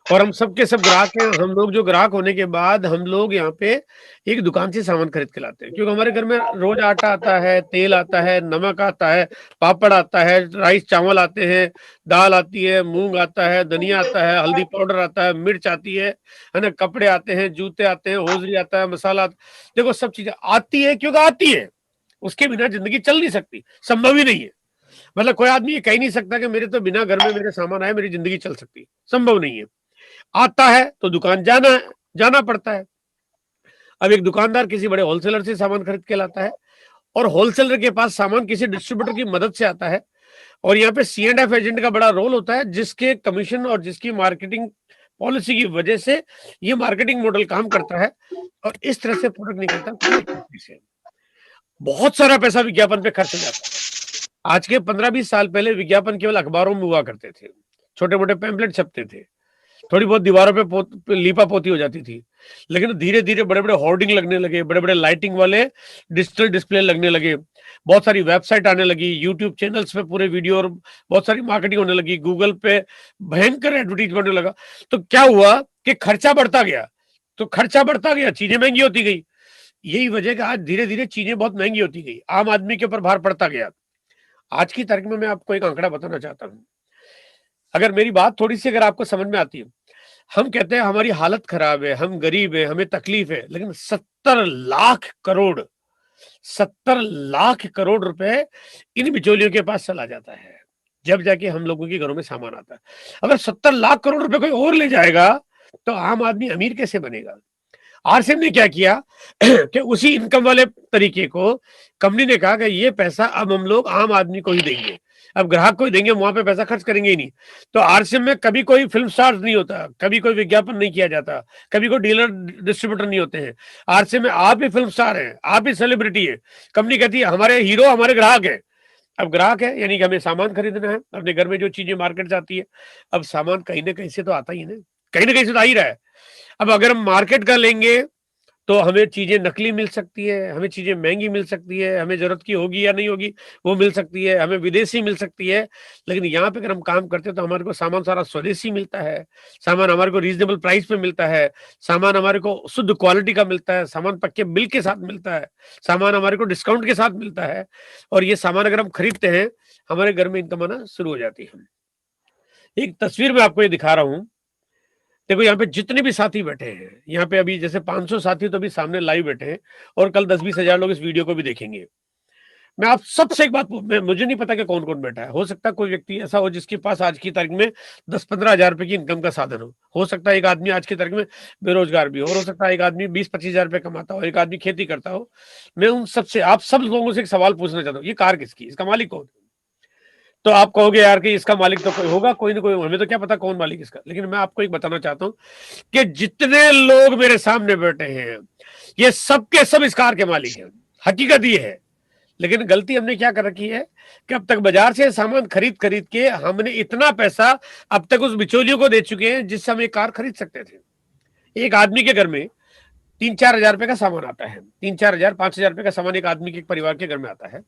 और हम सबके सब ग्राहक हैं। हम लोग जो ग्राहक होने के बाद हम लोग यहाँ पे एक दुकान से सामान खरीद के लाते हैं, क्योंकि हमारे घर में रोज आटा आता है, तेल आता है, नमक आता है, पापड़ आता है, राइस चावल आते हैं, दाल आती है, मूंग आता है, धनिया आता है, हल्दी पाउडर आता है, मिर्च आती है ना, कपड़े आते हैं, जूते आते हैं, होजरी आता है, मसाला देखो सब चीजें आती है, क्योंकि आती है, उसके बिना जिंदगी चल नहीं सकती, संभव ही नहीं है। मतलब कोई आदमी ये कह नहीं सकता कि मेरे तो बिना घर में मेरे सामान आए मेरी जिंदगी चल सकती, संभव नहीं है। आता है तो दुकान जाना पड़ता है। अब एक दुकानदार किसी बड़े होलसेलर से सामान खरीद के लाता है, और होलसेलर के पास सामान किसी डिस्ट्रीब्यूटर की मदद से आता है, और यहाँ पे C&F एजेंट का बड़ा रोल होता है, जिसके कमीशन और जिसकी मार्केटिंग पॉलिसी की वजह से ये मार्केटिंग मॉडल काम करता है, और इस तरह से प्रोडक्ट निकलता है। बहुत सारा पैसा विज्ञापन पे खर्च हो जाता है। आज के 15-20 साल पहले विज्ञापन केवल अखबारों में हुआ करते थे, छोटे मोटे पैम्पलेट छपते थे, थोड़ी बहुत दीवारों पे लीपा पोती हो जाती थी, लेकिन धीरे धीरे बड़े बड़े होर्डिंग लगने लगे, बड़े बड़े लाइटिंग वाले डिजिटल डिस्प्ले लगने लगे, बहुत सारी वेबसाइट आने लगी, यूट्यूब चैनल्स पे पूरे वीडियो और बहुत सारी मार्केटिंग होने लगी, गूगल पे भयंकर एडवर्टीजमेंट होने लगा। तो क्या हुआ कि खर्चा बढ़ता गया, तो खर्चा बढ़ता गया, चीजें महंगी होती गई। यही वजह कि आज धीरे धीरे चीजें बहुत महंगी होती गई, आम आदमी के ऊपर भार पड़ता गया। आज की तारीख में मैं आपको एक आंकड़ा बताना चाहता हूं, अगर मेरी बात थोड़ी सी अगर आपको समझ में आती है। हम कहते हैं हमारी हालत खराब है, हम गरीब है, हमें तकलीफ है, लेकिन 70 लाख करोड़ रुपए इन बिचौलियों के पास चला जाता है, जब जाके हम लोगों के घरों में सामान आता है। अगर 70 लाख करोड़ रुपए कोई और ले जाएगा तो आम आदमी अमीर कैसे बनेगा? आरसीएम ने क्या किया कि उसी इनकम वाले तरीके को कंपनी ने कहा कि ये पैसा अब हम लोग आम आदमी को ही देंगे, अब ग्राहक को ही देंगे, वहां पे पैसा खर्च करेंगे ही नहीं। तो आरसीएम में कभी कोई फिल्म स्टार नहीं होता, कभी कोई विज्ञापन नहीं किया जाता, कभी कोई डीलर डिस्ट्रीब्यूटर नहीं होते हैं। आरसीएम में आप ही फिल्म स्टार हैं, आप ही सेलिब्रिटी है। कंपनी कहती है हमारे हीरो हमारे ग्राहक है। अब ग्राहक है यानी कि हमें सामान खरीदना है, अपने घर में जो चीजें मार्केट से आती है, अब सामान कहीं ना कहीं से तो आता ही ना, कहीं ना कहीं से तो आ ही रहा है। अब अगर हम मार्केट का लेंगे तो हमें चीजें नकली मिल सकती है, हमें चीजें महंगी मिल सकती है, हमें जरूरत की होगी या नहीं होगी वो मिल सकती है, हमें विदेशी मिल सकती है। लेकिन यहाँ पे अगर हम काम करते हैं तो हमारे को सामान सारा स्वदेशी मिलता है, सामान हमारे को रीजनेबल प्राइस पे मिलता है, सामान हमारे को शुद्ध क्वालिटी का मिलता है, सामान पक्के बिल के साथ मिलता है, सामान हमारे को डिस्काउंट के साथ मिलता है। और ये सामान अगर हम खरीदते हैं हमारे घर में इनकम आना शुरू हो जाती है। एक तस्वीर में आपको ये दिखा रहा हूँ, देखो यहाँ पे जितने भी साथी बैठे हैं, यहाँ पे अभी जैसे 500 साथी तो अभी सामने लाइव बैठे हैं, और कल 10-20 हजार लोग इस वीडियो को भी देखेंगे। मैं आप सबसे एक बात मुझे नहीं पता कि कौन कौन बैठा है। हो सकता है कोई व्यक्ति ऐसा हो जिसके पास आज की तारीख में 10-15 हजार रुपए की इनकम का साधन हो सकता है एक आदमी आज की तारीख में बेरोजगार भी हो सकता है एक आदमी 20-25 हजार रुपए कमाता हो, एक आदमी खेती करता हो। मैं उन सबसे आप सब लोगों से एक सवाल पूछना चाहता हूँ, ये कार किसकी, इसका मालिक कौन? तो आप कहोगे यार कि इसका मालिक तो कोई होगा, कोई ना कोई, हमें तो क्या पता कौन मालिक इसका। लेकिन मैं आपको एक बताना चाहता हूं कि जितने लोग मेरे सामने बैठे हैं ये सब के सब इस कार के मालिक हैं, हकीकत ये है। लेकिन गलती हमने क्या कर रखी है कि अब तक बाजार से सामान खरीद खरीद के हमने इतना पैसा अब तक उस बिचौलियों को दे चुके हैं जिससे हम एक कार खरीद सकते थे। एक आदमी के घर में 3-4 हजार रुपए का सामान आता है, 3-4 हजार 5 हजार रुपए का सामान एक आदमी के परिवार के घर में आता है,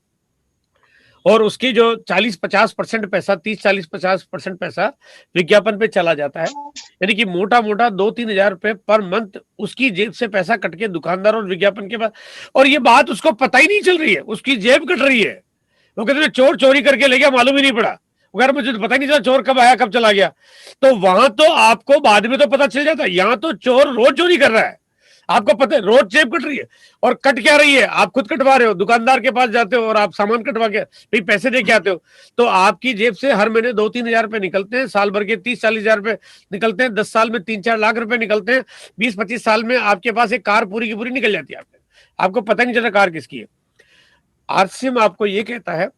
और उसकी जो 40-50% पैसा 30-40-50% पैसा विज्ञापन पे चला जाता है। यानी कि मोटा मोटा 2-3 हजार रुपए पर मंथ उसकी जेब से पैसा कट के दुकानदार और विज्ञापन के पास, और ये बात उसको पता ही नहीं चल रही है, उसकी जेब कट रही है। वो कहते हैं चोर चोरी करके ले गया, मालूम ही नहीं पड़ा, अगर मुझे तो पता ही नहीं चला चोर कब आया कब चला गया। तो वहां तो आपको बाद में तो पता चल जाता है, यहाँ तो चोर रोज चोरी कर रहा है, आपको पता है, रोज जेब कट रही है। और कट क्या रही है, आप खुद कटवा रहे हो, दुकानदार के पास जाते हो और आप सामान कटवा के भाई पैसे दे के आते हो, तो आपकी जेब से हर महीने 2-3 हजार रुपए निकलते हैं, साल भर के 30-40 हजार रुपए निकलते हैं, 10 साल में 3-4 लाख रुपए निकलते हैं, 20-25 साल में आपके पास एक कार पूरी की पूरी निकल जाती है। आपको पता नहीं चला कार किसकी है। आरसीएम आपको ये कहता है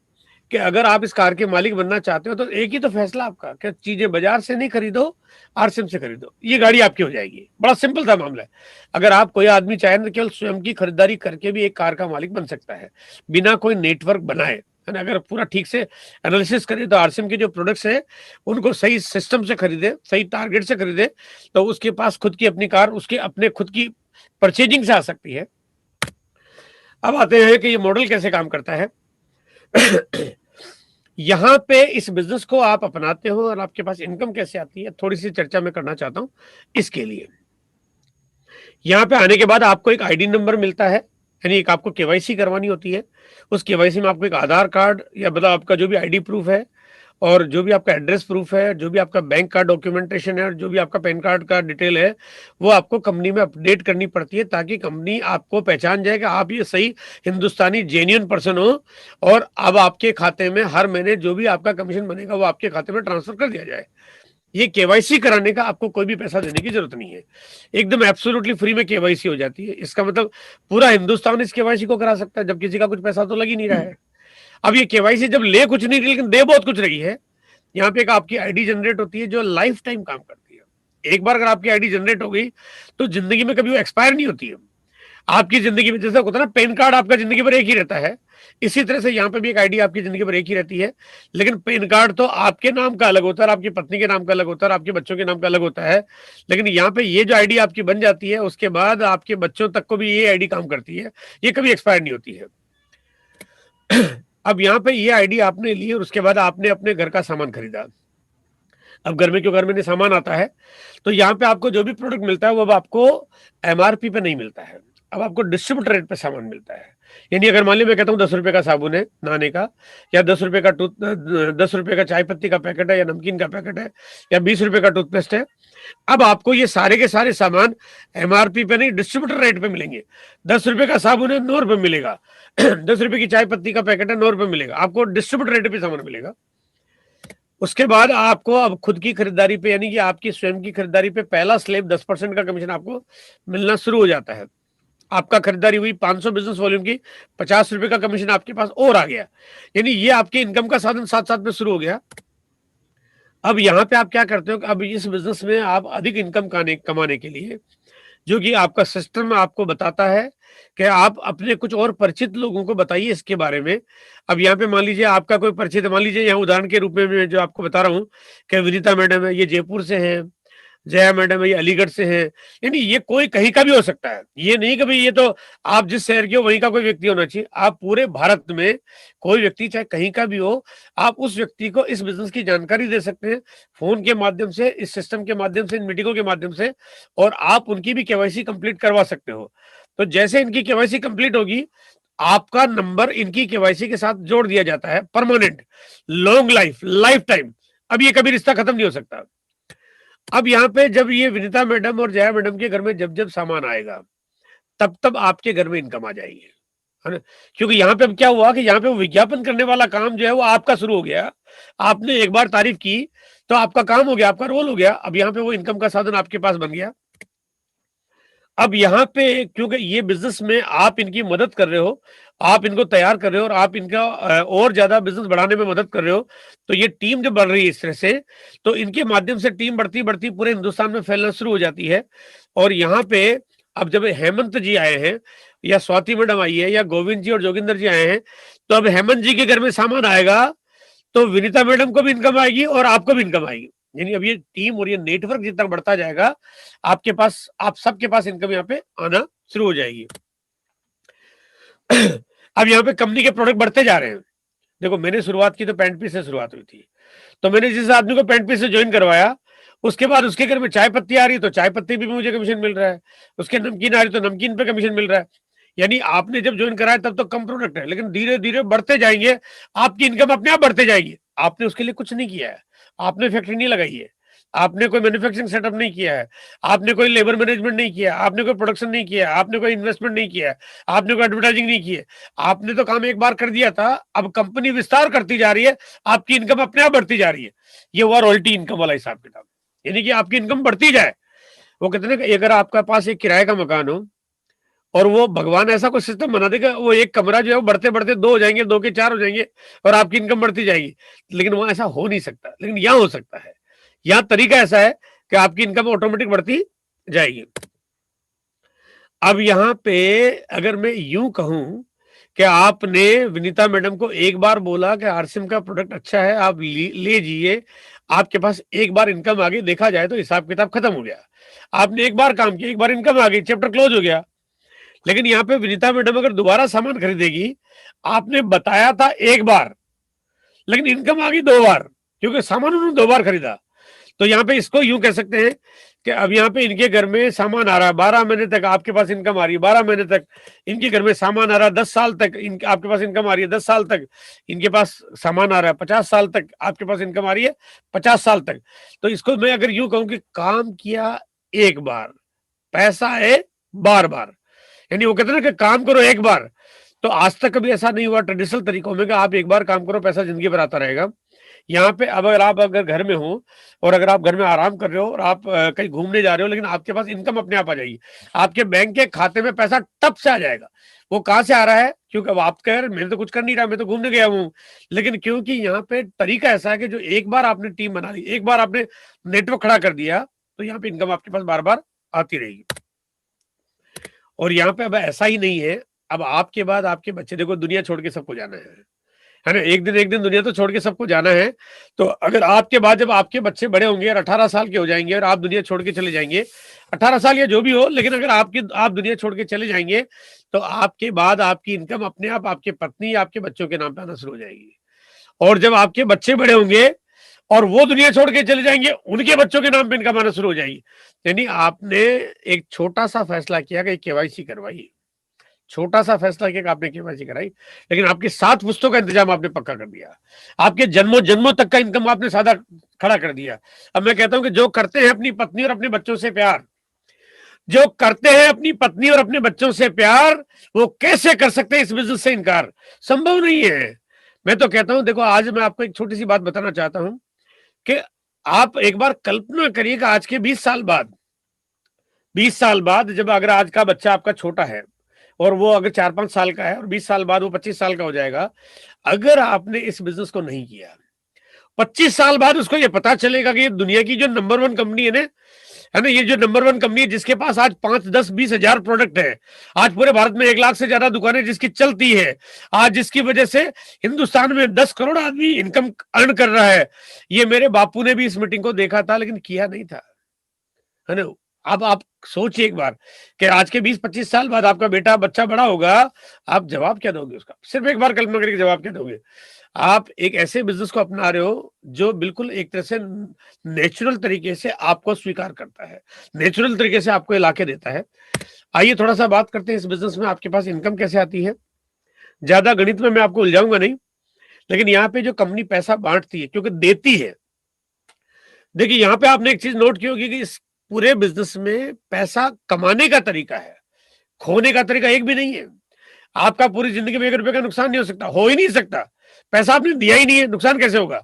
कि अगर आप इस कार के मालिक बनना चाहते हो तो एक ही तो फैसला आपका कि चीजें बाजार से नहीं खरीदो, आरसीएम से खरीदो, ये गाड़ी आपकी हो जाएगी। बड़ा सिंपल सा मामला है। अगर आप कोई आदमी चाहे तो केवल स्वयं की खरीदारी करके भी एक कार का मालिक बन सकता है, बिना कोई नेटवर्क बनाए, है ना। अगर पूरा ठीक से एनालिसिस करें तो आरसीएम के जो प्रोडक्ट्स है उनको सही सिस्टम से खरीदे, सही टारगेट से खरीदे, तो उसके पास खुद की अपनी कार उसके अपने खुद की परचेजिंग से आ सकती है। अब आते हैं कि ये मॉडल कैसे काम करता है। यहां पे इस बिजनेस को आप अपनाते हो और आपके पास इनकम कैसे आती है, थोड़ी सी चर्चा मैं करना चाहता हूं। इसके लिए यहां पे आने के बाद आपको एक आईडी नंबर मिलता है, यानी एक आपको केवाईसी करवानी होती है। उस केवाईसी में आपको एक आधार कार्ड या मतलब आपका जो भी आईडी प्रूफ है, और जो भी आपका एड्रेस प्रूफ है, जो भी आपका बैंक का डॉक्यूमेंटेशन है, और जो भी आपका पैन कार्ड का डिटेल है, वो आपको कंपनी में अपडेट करनी पड़ती है, ताकि कंपनी आपको पहचान जाए कि आप ये सही हिंदुस्तानी जेन्युइन पर्सन हो, और अब आपके खाते में हर महीने जो भी आपका कमीशन बनेगा वो आपके खाते में ट्रांसफर कर दिया जाए। ये केवाईसी कराने का आपको कोई भी पैसा देने की जरूरत नहीं है, एकदम एब्सोल्युटली फ्री में केवाईसी हो जाती है। इसका मतलब पूरा हिंदुस्तान इस केवाईसी को करा सकता है, जब किसी का कुछ पैसा तो लग ही नहीं रहा है। अब ये केवाईसी जब ले कुछ नहीं रही लेकिन दे बहुत कुछ रही है। यहाँ पे एक आपकी आईडी जनरेट होती है जो लाइफ टाइम काम करती है। एक बार अगर आपकी आईडी जनरेट हो गई तो जिंदगी में कभी वो एक्सपायर नहीं होती है। आपकी जिंदगी में जैसे होता है ना, पैन कार्ड आपका जिंदगी भर एक ही रहता है, इसी तरह से यहाँ पे भी एक आईडी आपकी जिंदगी भर एक ही रहती है। लेकिन पैन कार्ड तो आपके नाम का अलग होता है, आपकी पत्नी के नाम का अलग होता है, आपके बच्चों के नाम का अलग होता है। लेकिन यहाँ पे ये जो आईडी आपकी बन जाती है उसके बाद आपके बच्चों तक को भी ये आईडी काम करती है, ये कभी एक्सपायर नहीं होती है। अब यहाँ पे ये आईडी आपने ली और उसके बाद आपने अपने घर का सामान खरीदा। अब घर में क्यों, घर में सामान आता है तो यहाँ पे आपको जो भी प्रोडक्ट मिलता है वो अब आपको एमआरपी पे नहीं मिलता है, अब आपको डिस्ट्रीब्यूटर रेट पे सामान मिलता है। यानी अगर मान लीजिए मैं कहता हूँ 10 रुपए का साबुन है नहाने का, या 10 रुपए का 10 रुपए का चाय पत्ती का पैकेट है, या नमकीन का पैकेट है, या 20 रुपए का टूथपेस्ट है, अब आपको ये सारे के सारे सामान एमआरपी पे नहीं डिस्ट्रीब्यूटर रेट पे मिलेंगे। 10 रुपए का साबुन है 9 रुपए मिलेगा, 10 रुपए की चाय पत्ती का पैकेट है 9 रुपए मिलेगा, आपको डिस्ट्रीब्यूटर रेट पे सामान मिलेगा। उसके बाद आपको अब खुद की खरीदारी पे यानी कि आपकी स्वयं की खरीदारी पे पहला स्लैब 10% का कमीशन आपको मिलना शुरू हो जाता है। आपका खरीदारी हुई 500 बिजनेस वॉल्यूम की, 50 रुपए का कमीशन आपके पास और आ गया, यानी ये आपके इनकम का साधन साथ साथ में शुरू हो गया। अब यहाँ पे आप क्या करते हो कि अब इस बिजनेस में आप अधिक इनकम कमाने के लिए, जो कि आपका सिस्टम आपको बताता है कि आप अपने कुछ और परिचित लोगों को बताइए इसके बारे में। अब यहाँ पे मान लीजिए आपका कोई परिचित, मान लीजिए यहाँ उदाहरण के रूप में मैं जो आपको बता रहा हूँ कि विनीता मैडम है, ये जयपुर से हैं, जया मैडम है ये अलीगढ़ से हैं, यानी ये कोई कहीं का भी हो सकता है। ये नहीं कि भाई ये तो आप जिस शहर के हो वहीं का कोई व्यक्ति होना चाहिए, आप पूरे भारत में कोई व्यक्ति चाहे कहीं का भी हो, आप उस व्यक्ति को इस बिजनेस की जानकारी दे सकते हैं फोन के माध्यम से, इस सिस्टम के माध्यम से, इन मीटिंगों के माध्यम से, और आप उनकी भी केवाईसी कंप्लीट करवा सकते हो। तो जैसे इनकी केवाईसी कंप्लीट होगी, आपका नंबर इनकी केवाईसी के साथ जोड़ दिया जाता है, परमानेंट, लॉन्ग लाइफ टाइम। अब ये कभी रिश्ता खत्म नहीं हो सकता। अब यहाँ पे जब ये विनीता मैडम और जया मैडम के घर में जब जब सामान आएगा, तब तब आपके घर में इनकम आ जाएगी, है ना। क्योंकि यहाँ पे अब क्या हुआ कि यहाँ पे वो विज्ञापन करने वाला काम जो है वो आपका शुरू हो गया। आपने एक बार तारीफ की तो आपका काम हो गया, आपका रोल हो गया। अब यहाँ पे वो इनकम का साधन आपके पास बन गया। अब यहाँ पे क्योंकि ये बिजनेस में आप इनकी मदद कर रहे हो, आप इनको तैयार कर रहे हो और आप इनका और ज्यादा बिजनेस बढ़ाने में मदद कर रहे हो, तो ये टीम जब बढ़ रही है इस तरह से, तो इनके माध्यम से टीम बढ़ती बढ़ती पूरे हिंदुस्तान में फैलना शुरू हो जाती है। और यहाँ पे अब जब हेमंत जी आए हैं, या स्वाति मैडम आई है, या गोविंद जी और जोगिंदर जी आए हैं, तो अब हेमंत जी के घर में सामान आएगा तो विनीता मैडम को भी इनकम आएगी और आपको भी इनकम आएगी। यानी अब ये टीम और ये नेटवर्क जितना बढ़ता जाएगा, आपके पास, आप सबके पास इनकम यहाँ पे आना शुरू हो जाएगी। अब यहाँ पे कंपनी के प्रोडक्ट बढ़ते जा रहे हैं। देखो मैंने शुरुआत की तो पैंट पीस से शुरुआत हुई थी, तो मैंने जिस आदमी को पैंट पीस से ज्वाइन करवाया, उसके बाद उसके घर में चाय पत्ती आ रही है तो चाय पत्ती भी मुझे कमीशन मिल रहा है, उसके नमकीन आ रही तो नमकीन पे कमीशन मिल रहा है। यानी आपने जब ज्वाइन कराया तब तो कम प्रोडक्ट है, लेकिन धीरे धीरे बढ़ते जाएंगे, आपकी इनकम अपने आप बढ़ते जाएगी। आपने उसके लिए कुछ नहीं किया है, आपने फैक्ट्री नहीं लगाई है, आपने कोई मैन्युफैक्चरिंग सेटअप नहीं किया है, आपने कोई लेबर मैनेजमेंट नहीं किया, आपने कोई प्रोडक्शन नहीं किया, आपने कोई इन्वेस्टमेंट नहीं किया, आपने कोई एडवर्टाइजिंग नहीं की है। आपने तो काम एक बार कर दिया था, अब कंपनी विस्तार करती जा रही है, आपकी इनकम अपने आप बढ़ती जा रही है। ये हुआ रॉयल्टी इनकम वाला हिसाब किताब, यानी कि आपकी इनकम बढ़ती जाए। वो कहते हैं अगर आपका पास एक किराए का मकान हो और वो भगवान ऐसा कोई सिस्टम बना देगा, वो एक कमरा जो है वो बढ़ते बढ़ते 2 हो जाएंगे, 2 के 4 हो जाएंगे और आपकी इनकम बढ़ती जाएगी, लेकिन वहां ऐसा हो नहीं सकता। लेकिन यहाँ हो सकता है, यहाँ तरीका ऐसा है कि आपकी इनकम ऑटोमेटिक बढ़ती जाएगी। अब यहाँ पे अगर मैं यूं कहूं कि आपने विनीता मैडम को एक बार बोला कि आरसीएम का प्रोडक्ट अच्छा है, आप ले जाइए, आपके पास एक बार इनकम आ गई, देखा जाए तो हिसाब किताब खत्म हो गया। आपने एक बार काम किया, एक बार इनकम आ गई, चैप्टर क्लोज हो गया। लेकिन यहाँ पे विनीता मैडम अगर दोबारा सामान खरीदेगी, आपने बताया था एक बार, लेकिन इनकम आ गई 2 बार, क्योंकि सामान उन्होंने 2 बार खरीदा। तो यहाँ पे इसको यूं कह सकते हैं कि अब यहाँ पे इनके घर में सामान आ रहा है, 12 महीने तक आपके पास इनकम आ रही है, 12 महीने तक इनके घर में सामान आ रहा है, 10 साल तक आपके पास इनकम आ रही है, 10 साल तक इनके पास सामान आ रहा है, 50 साल तक आपके पास इनकम आ रही है, 50 साल तक। तो इसको मैं अगर यूं कहूं कि काम किया एक बार, पैसा है बार बार, यानी वो कहते हैं ना कि काम करो एक बार। तो आज तक कभी ऐसा नहीं हुआ ट्रेडिशनल तरीकों में कि आप एक बार काम करो पैसा जिंदगी भर आता रहेगा। यहाँ पे अब अगर घर में हो और अगर आप घर में आराम कर रहे हो और आप कहीं घूमने जा रहे हो, लेकिन आपके पास इनकम अपने आप आ जाएगी, आपके बैंक के खाते में पैसा टप से आ जाएगा। वो कहाँ से आ रहा है? क्योंकि अब आप कह रहे मैं तो कुछ कर नहीं रहा, मैं तो घूमने गया हूँ, लेकिन क्योंकि यहाँ पे तरीका ऐसा है कि जो एक बार आपने टीम बना ली, एक बार आपने नेटवर्क खड़ा कर दिया, तो यहाँ पे इनकम आपके पास बार बार आती रहेगी। और यहाँ पे अब ऐसा ही नहीं है, अब आपके बाद आपके बच्चे, देखो दुनिया छोड़ के सबको जाना है ना, एक दिन दुनिया तो छोड़ के सबको जाना है। तो अगर आपके बाद जब आपके बच्चे बड़े होंगे और 18 साल के हो जाएंगे और आप दुनिया छोड़ के चले जाएंगे, 18 साल या जो भी हो, लेकिन अगर आप दुनिया छोड़ के चले जाएंगे, तो आपके बाद आपकी इनकम अपने आप आपके पत्नी या आपके बच्चों के नाम पे आना शुरू हो जाएगी। और जब आपके बच्चे बड़े होंगे और वो दुनिया छोड़ के चले जाएंगे, उनके बच्चों के नाम पे इनकम आना शुरू हो जाएगी। यानी आपने एक छोटा सा फैसला किया कि केवाईसी करवाइए, छोटा सा फैसला किया कि आपने केवाईसी कराई, लेकिन आपकी 7 पुश्तों का इंतजाम आपने पक्का कर दिया, आपके जन्मों जन्मों तक का इनकम आपने सादा खड़ा कर दिया। अब मैं कहता हूं कि जो करते हैं अपनी पत्नी और अपने बच्चों से प्यार, जो करते हैं अपनी पत्नी और अपने बच्चों से प्यार, वो कैसे कर सकते हैं इस बिजनेस से इनकार? संभव नहीं है। मैं तो कहता हूं, देखो आज मैं आपको एक छोटी सी बात बताना चाहता हूं कि आप एक बार कल्पना करिए कि आज के 20 साल बाद, 20 साल बाद जब अगर आज का बच्चा आपका छोटा है और वो अगर 4-5 साल का है और 20 साल बाद वो 25 साल का हो जाएगा, अगर आपने इस बिजनेस को नहीं किया, 25 साल बाद उसको ये पता चलेगा कि ये दुनिया की जो नंबर 1 कंपनी है ना, ये जो नंबर 1 कंपनी है जिसके पास आज 5, 10, 20 हजार प्रोडक्ट है, आज पूरे भारत में 1 लाख से ज्यादा दुकानें जिसकी चलती है, आज जिसकी वजह से हिंदुस्तान में 10 करोड़ आदमी इनकम अर्न कर रहा है। ये मेरे बापू ने भी इस मीटिंग को देखा था, लेकिन किया नहीं था, है ना। अब आप सोचिए एक बार कि आज के 20-25 साल बाद आपका बेटा बच्चा बड़ा होगा, आप जवाब क्या दोगे उसका? सिर्फ एक बार कल्पना करके जवाब क्या दोगे? आप एक ऐसे बिजनेस को अपना रहे हो जो बिल्कुल एक तरह से नेचुरल तरीके से आपको स्वीकार करता है, नेचुरल तरीके से आपको इलाके देता है। आइए थोड़ा सा बात करते हैं इस बिजनेस में आपके पास इनकम कैसे आती है। ज्यादा गणित में मैं आपको उलझाऊंगा नहीं, लेकिन यहाँ पे जो कंपनी पैसा बांटती है, क्योंकि देती है, देखिए यहाँ पे आपने एक चीज नोट की होगी कि इस पूरे बिजनेस में पैसा कमाने का तरीका है, खोने का तरीका एक भी नहीं है। आपका पूरी जिंदगी में 1 रुपए का नुकसान नहीं हो सकता, हो ही नहीं सकता। पैसा आपने दिया ही नहीं है, नुकसान कैसे होगा?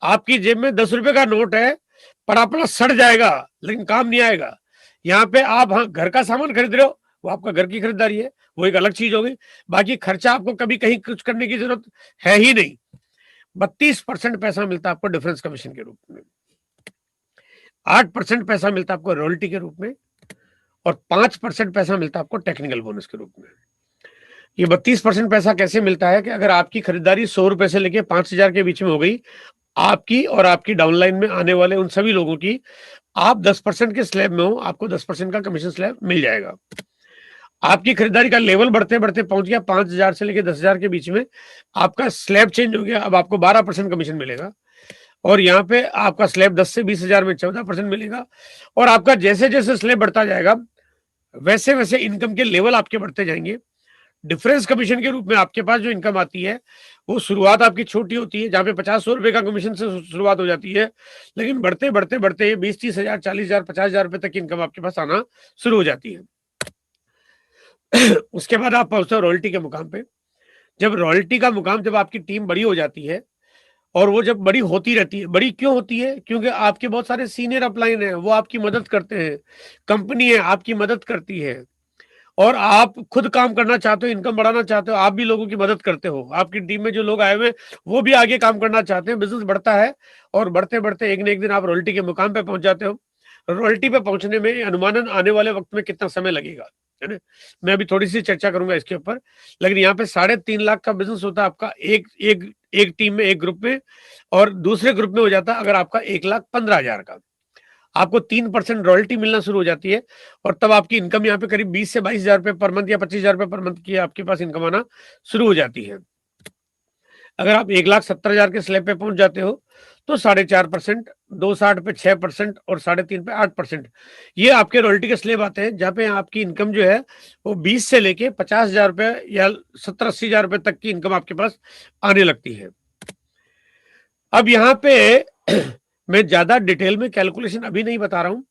आपकी जेब में 10 रुपए का नोट है, पड़ा पड़ा सड़ जाएगा, लेकिन काम नहीं आएगा। यहाँ पे आप हाँ घर का सामान खरीद रहे हो, वो आपका घर की खरीदारी है, वो एक अलग चीज हो गई। बाकी खर्चा आपको कभी कहीं कुछ करने की जरूरत है ही नहीं। 32% पैसा मिलता है आपको डिफरेंस कमीशन के रूप में, 8% पैसा मिलता है आपको रॉयल्टी के रूप में, और 5% पैसा मिलता है आपको टेक्निकल बोनस के रूप में। ये 32% पैसा कैसे मिलता है कि अगर आपकी खरीदारी 100 रुपए से लेके 5,000 के बीच में हो गई, आपकी और आपकी डाउनलाइन में आने वाले उन सभी लोगों की, आप 10% के स्लैब में हो, आपको 10% का कमीशन स्लैब मिल जाएगा। आपकी खरीदारी का लेवल बढ़ते बढ़ते पहुंच गया 5,000 से लेके 10,000 के बीच में, आपका स्लैब चेंज हो गया, अब आपको 12% कमीशन मिलेगा। और यहाँ पे आपका स्लैब 10 से 20,000 में 14% मिलेगा। और आपका जैसे जैसे स्लैब बढ़ता जाएगा, वैसे वैसे इनकम के लेवल आपके बढ़ते जाएंगे। डिफरेंस कमीशन के रूप में आपके पास जो इनकम आती है, वो शुरुआत आपकी छोटी होती है, जहां पे 50-100 रुपए का कमीशन से शुरुआत हो जाती है, लेकिन बढ़ते बढ़ते बढ़ते 20-30,000, 40,000, 50,000 रुपए तक की इनकम आपके पास आना शुरू हो जाती है। उसके बाद आप पहुंचते हो रॉयल्टी के मुकाम पे। जब रॉयल्टी का मुकाम, जब आपकी टीम बड़ी हो जाती है, और वो जब बड़ी होती रहती है, बड़ी क्यों होती है? क्योंकि आपके बहुत सारे सीनियर अपलाइन है, वो आपकी मदद करते हैं, कंपनी है आपकी मदद करती है, और आप खुद काम करना चाहते हो, इनकम बढ़ाना चाहते हो, आप भी लोगों की मदद करते हो। आपकी टीम में जो लोग आए हुए वो भी आगे काम करना चाहते हैं, बिजनेस बढ़ता है, और बढ़ते बढ़ते एक न एक दिन आप रॉयल्टी के मुकाम पे पहुंच जाते हो। रॉयल्टी पे पहुंचने में अनुमानन आने वाले वक्त में कितना समय लगेगा, है ना, मैं अभी थोड़ी सी चर्चा करूंगा इसके ऊपर। लेकिन यहाँ पे 3.5 लाख का बिजनेस होता है आपका एक टीम में, एक ग्रुप में, और दूसरे ग्रुप में हो जाता है अगर आपका 1,15,000 का, आपको 3% रॉयल्टी मिलना शुरू हो जाती है। और तब आपकी इनकम यहाँ पे करीब 20 से 22,000 रुपए पर मंथ या 25,000 रुपए पर मंथ की आपके पास इनकम आना शुरू हो जाती है। अगर आप 1,70,000 के स्लैब पे पहुंच जाते हो, तो 4.5%, 260 पे 6% और 3.5 पे 8%, ये आपके रॉयल्टी के स्लैब आते हैं, जहाँ पे आपकी इनकम जो है वो 20 से लेके 50,000 रुपए या 70-80,000 रुपए तक की इनकम आपके पास आने लगती है। अब यहाँ पे मैं ज्यादा डिटेल में कैलकुलेशन अभी नहीं बता रहा हूं,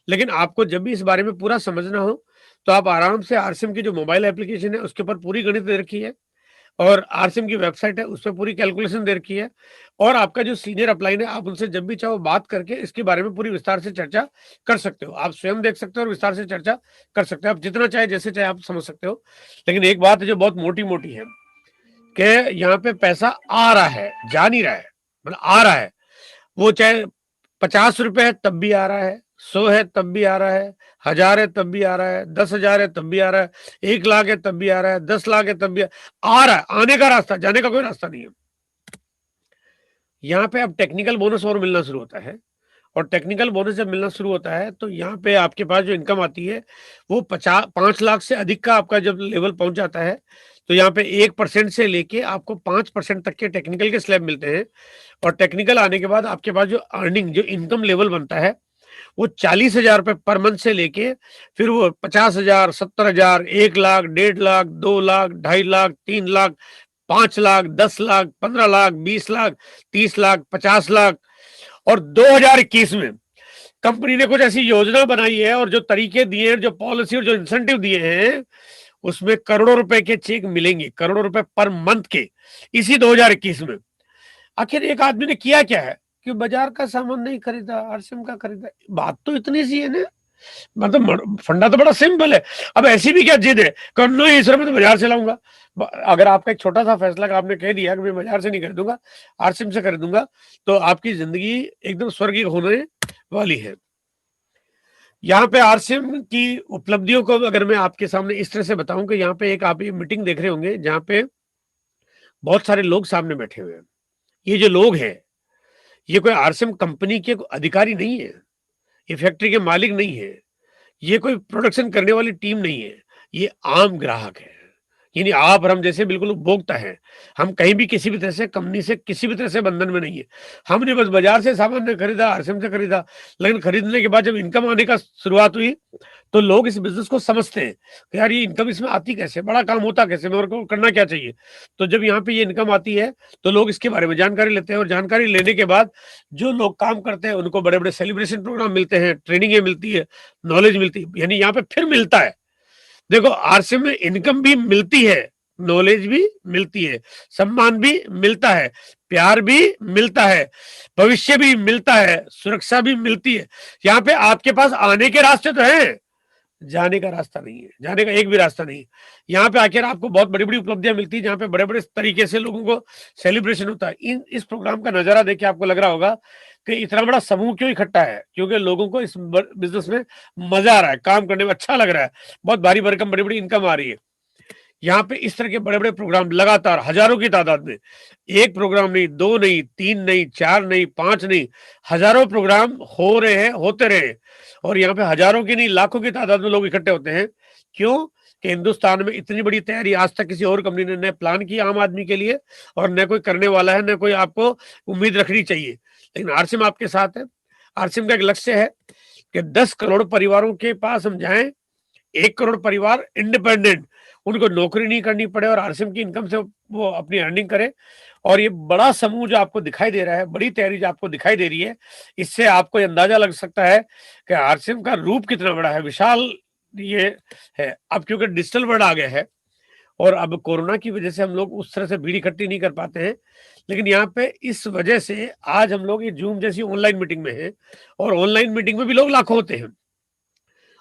लेकिन आपको जब भी इस बारे में पूरा समझना हो, तो आप आराम से आरसीएम की जो मोबाइल एप्लीकेशन है उसके ऊपर पूरी गणित दे रखी है, और आरसीएम की वेबसाइट है, उस पे पूरी कैलकुलेशन दे रखी है। और आपका जो सीनियर अपलाइन है, आप उनसे जब भी चाहो बात करके इसके बारे में पूरी विस्तार से चर्चा कर सकते हो। आप स्वयं देख सकते हो और विस्तार से चर्चा कर सकते हो, आप जितना चाहे जैसे चाहे आप समझ सकते हो। लेकिन एक बात है जो बहुत मोटी मोटी है कि यहाँ पे पैसा आ रहा है, जा नहीं रहा है, मतलब आ रहा है। वो चाहे 50 रुपए है तब भी आ रहा है, 100 है तब भी आ रहा है, 1000 है तब भी आ रहा है, 10,000 है तब भी आ रहा है, 1 लाख है तब भी आ रहा है, 10 लाख है तब भी आ रहा है। आने का रास्ता, जाने का कोई रास्ता नहीं है। यहाँ पे अब टेक्निकल बोनस और मिलना शुरू होता है। और टेक्निकल बोनस जब मिलना शुरू होता है तो यहाँ पे आपके पास जो इनकम आती है वो 5 लाख से अधिक का आपका जब लेवल पहुंच जाता है तो यहाँ पे 1% से लेके आपको 5% तक के टेक्निकल के स्लैब मिलते हैं। और टेक्निकल आने के बाद आपके पास जो अर्निंग, जो इनकम लेवल बनता है वो 40,000 रुपए पर मंथ से लेके फिर वो 50,000, 70,000, 1 लाख, 1.5 लाख, 2 लाख, 2.5 लाख, 3 लाख, 5 लाख, 10 लाख, 15 लाख, 20 लाख, 30 लाख, 50 लाख। और 2021 में कंपनी ने कुछ ऐसी योजना बनाई है और जो तरीके दिए हैं, जो पॉलिसी और जो इंसेंटिव दिए हैं, उसमें करोड़ों रुपए के चेक मिलेंगे, करोड़ों रुपए पर मंथ के, इसी 2021 में। आखिर एक आदमी ने किया क्या है कि बाजार का सामान नहीं खरीदा, आरसीएम का खरीदा। बात तो इतनी सी है ना, मतलब फंडा तो बड़ा सिंपल है। अब ऐसी भी क्या जिद है कि नहीं इस मैं तो बाजार से लाऊंगा। अगर आपका एक छोटा सा फैसला कि आपने कह दिया कि मैं बाजार से नहीं खरीदूंगा, आरसीएम से खरीदूंगा, तो आपकी जिंदगी एकदम स्वर्गीय होने वाली है। यहाँ पे आरसीएम की उपलब्धियों को अगर मैं आपके सामने इस तरह से बताऊं कि यहाँ पे एक आप ये मीटिंग देख रहे होंगे जहाँ पे बहुत सारे लोग सामने बैठे हुए हैं। ये जो लोग हैं ये कोई आरसीएम कंपनी के अधिकारी नहीं है, ये फैक्ट्री के मालिक नहीं है, ये कोई प्रोडक्शन करने वाली टीम नहीं है, ये आम ग्राहक है। यानी आप और हम जैसे बिल्कुल उपभोक्ता हैं। हम कहीं भी किसी भी तरह से कंपनी से किसी भी तरह से बंधन में नहीं है। हमने बस बाजार से सामान ने खरीदा, आरसीएम से खरीदा। लेकिन खरीदने के बाद जब इनकम आने का शुरुआत हुई तो लोग इस बिजनेस को समझते हैं कि यार ये इनकम इसमें आती कैसे, बड़ा काम होता कैसे, मेरे को करना क्या चाहिए। तो जब यहाँ पे ये इनकम आती है तो लोग इसके बारे में जानकारी लेते हैं और जानकारी लेने के बाद जो लोग काम करते हैं उनको बड़े बड़े सेलिब्रेशन प्रोग्राम मिलते हैं, ट्रेनिंगें मिलती है, नॉलेज मिलती है। यानी यहाँ पे फिर मिलता है। देखो आरसीएम में इनकम भी मिलती है, नॉलेज भी मिलती है, सम्मान भी मिलता है, प्यार भी मिलता है, भविष्य भी मिलता है, सुरक्षा भी मिलती है। यहाँ पे आपके पास आने के रास्ते तो हैं, जाने का रास्ता नहीं है, जाने का एक भी रास्ता नहीं है। यहाँ पे आकर आपको बहुत बड़ी बड़ी उपलब्धियां मिलती है, जहाँ पे बड़े बड़े तरीके से लोगों को सेलिब्रेशन होता है। इस प्रोग्राम का नजारा देख के आपको लग रहा होगा कि इतना बड़ा समूह क्यों इकट्ठा है, क्योंकि लोगों को इस बिजनेस में मजा आ रहा है, काम करने में अच्छा लग रहा है, बहुत भारी भरकम बड़ी बड़ी इनकम आ रही है। यहाँ पे इस तरह के बड़े बड़े प्रोग्राम लगातार हजारों की तादाद में, एक प्रोग्राम नहीं, दो नहीं, तीन नहीं, चार नहीं, पांच नहीं, हजारों प्रोग्राम हो रहे हैं, होते रहे। और यहाँ पे हजारों की नहीं, लाखों की तादाद में लोग इकट्ठे होते हैं। क्यों कि हिंदुस्तान में इतनी बड़ी तैयारी आज तक किसी और कंपनी ने न प्लान की आम आदमी के लिए और न कोई करने वाला है, न कोई आपको उम्मीद रखनी चाहिए। लेकिन आरसीएम आपके साथ है। आरसीएम का एक लक्ष्य है कि 10 करोड़ परिवारों के पास हम जाएं, 1 करोड़ परिवार इंडिपेंडेंट, उनको नौकरी नहीं करनी पड़े और आरसीएम की इनकम से वो अपनी अर्निंग करे। और ये बड़ा समूह जो आपको दिखाई दे रहा है, बड़ी तैयारी जो आपको दिखाई दे रही है, इससे आपको अंदाजा लग सकता है कि आरसीएम का रूप कितना बड़ा है, विशाल ये है। अब क्योंकि डिजिटल वर्ल्ड आ गया है और अब कोरोना की वजह से हम लोग उस तरह से भीड़ इकट्ठी नहीं कर पाते हैं, लेकिन यहाँ पे इस वजह से आज हम लोग ये जूम जैसी ऑनलाइन मीटिंग में हैं और ऑनलाइन मीटिंग में भी लोग लाखों होते हैं।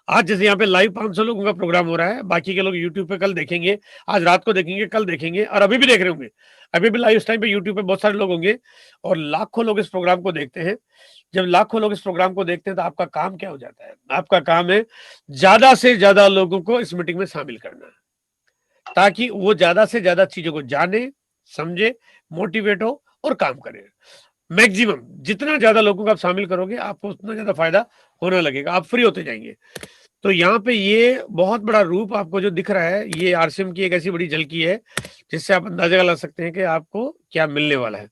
आज जैसे यहाँ पे लाइव 500 लोगों का प्रोग्राम हो रहा है, बाकी के लोग यूट्यूब पे कल देखेंगे, आज रात को देखेंगे, कल देखेंगे और अभी भी देख रहे होंगे। अभी भी लाइव इस टाइम पे यूट्यूब पे बहुत सारे लोग होंगे और लाखों लोग इस प्रोग्राम को देखते हैं। जब लाखों लोग इस प्रोग्राम को देखते हैं तो आपका काम क्या हो जाता है? आपका काम है ज्यादा से ज्यादा लोगों को इस मीटिंग में शामिल करना, ताकि वो ज्यादा से ज्यादा चीजों को जाने, समझे, मोटिवेट हो और काम करे। मैक्सिमम जितना ज्यादा लोगों को आप शामिल करोगे आपको उतना ज्यादा फायदा होने लगेगा, आप फ्री होते जाएंगे। तो यहाँ पे ये बहुत बड़ा रूप आपको जो दिख रहा है, ये आरसीएम की एक ऐसी बड़ी झलकी है जिससे आप अंदाजा लगा सकते हैं कि आपको क्या मिलने वाला है।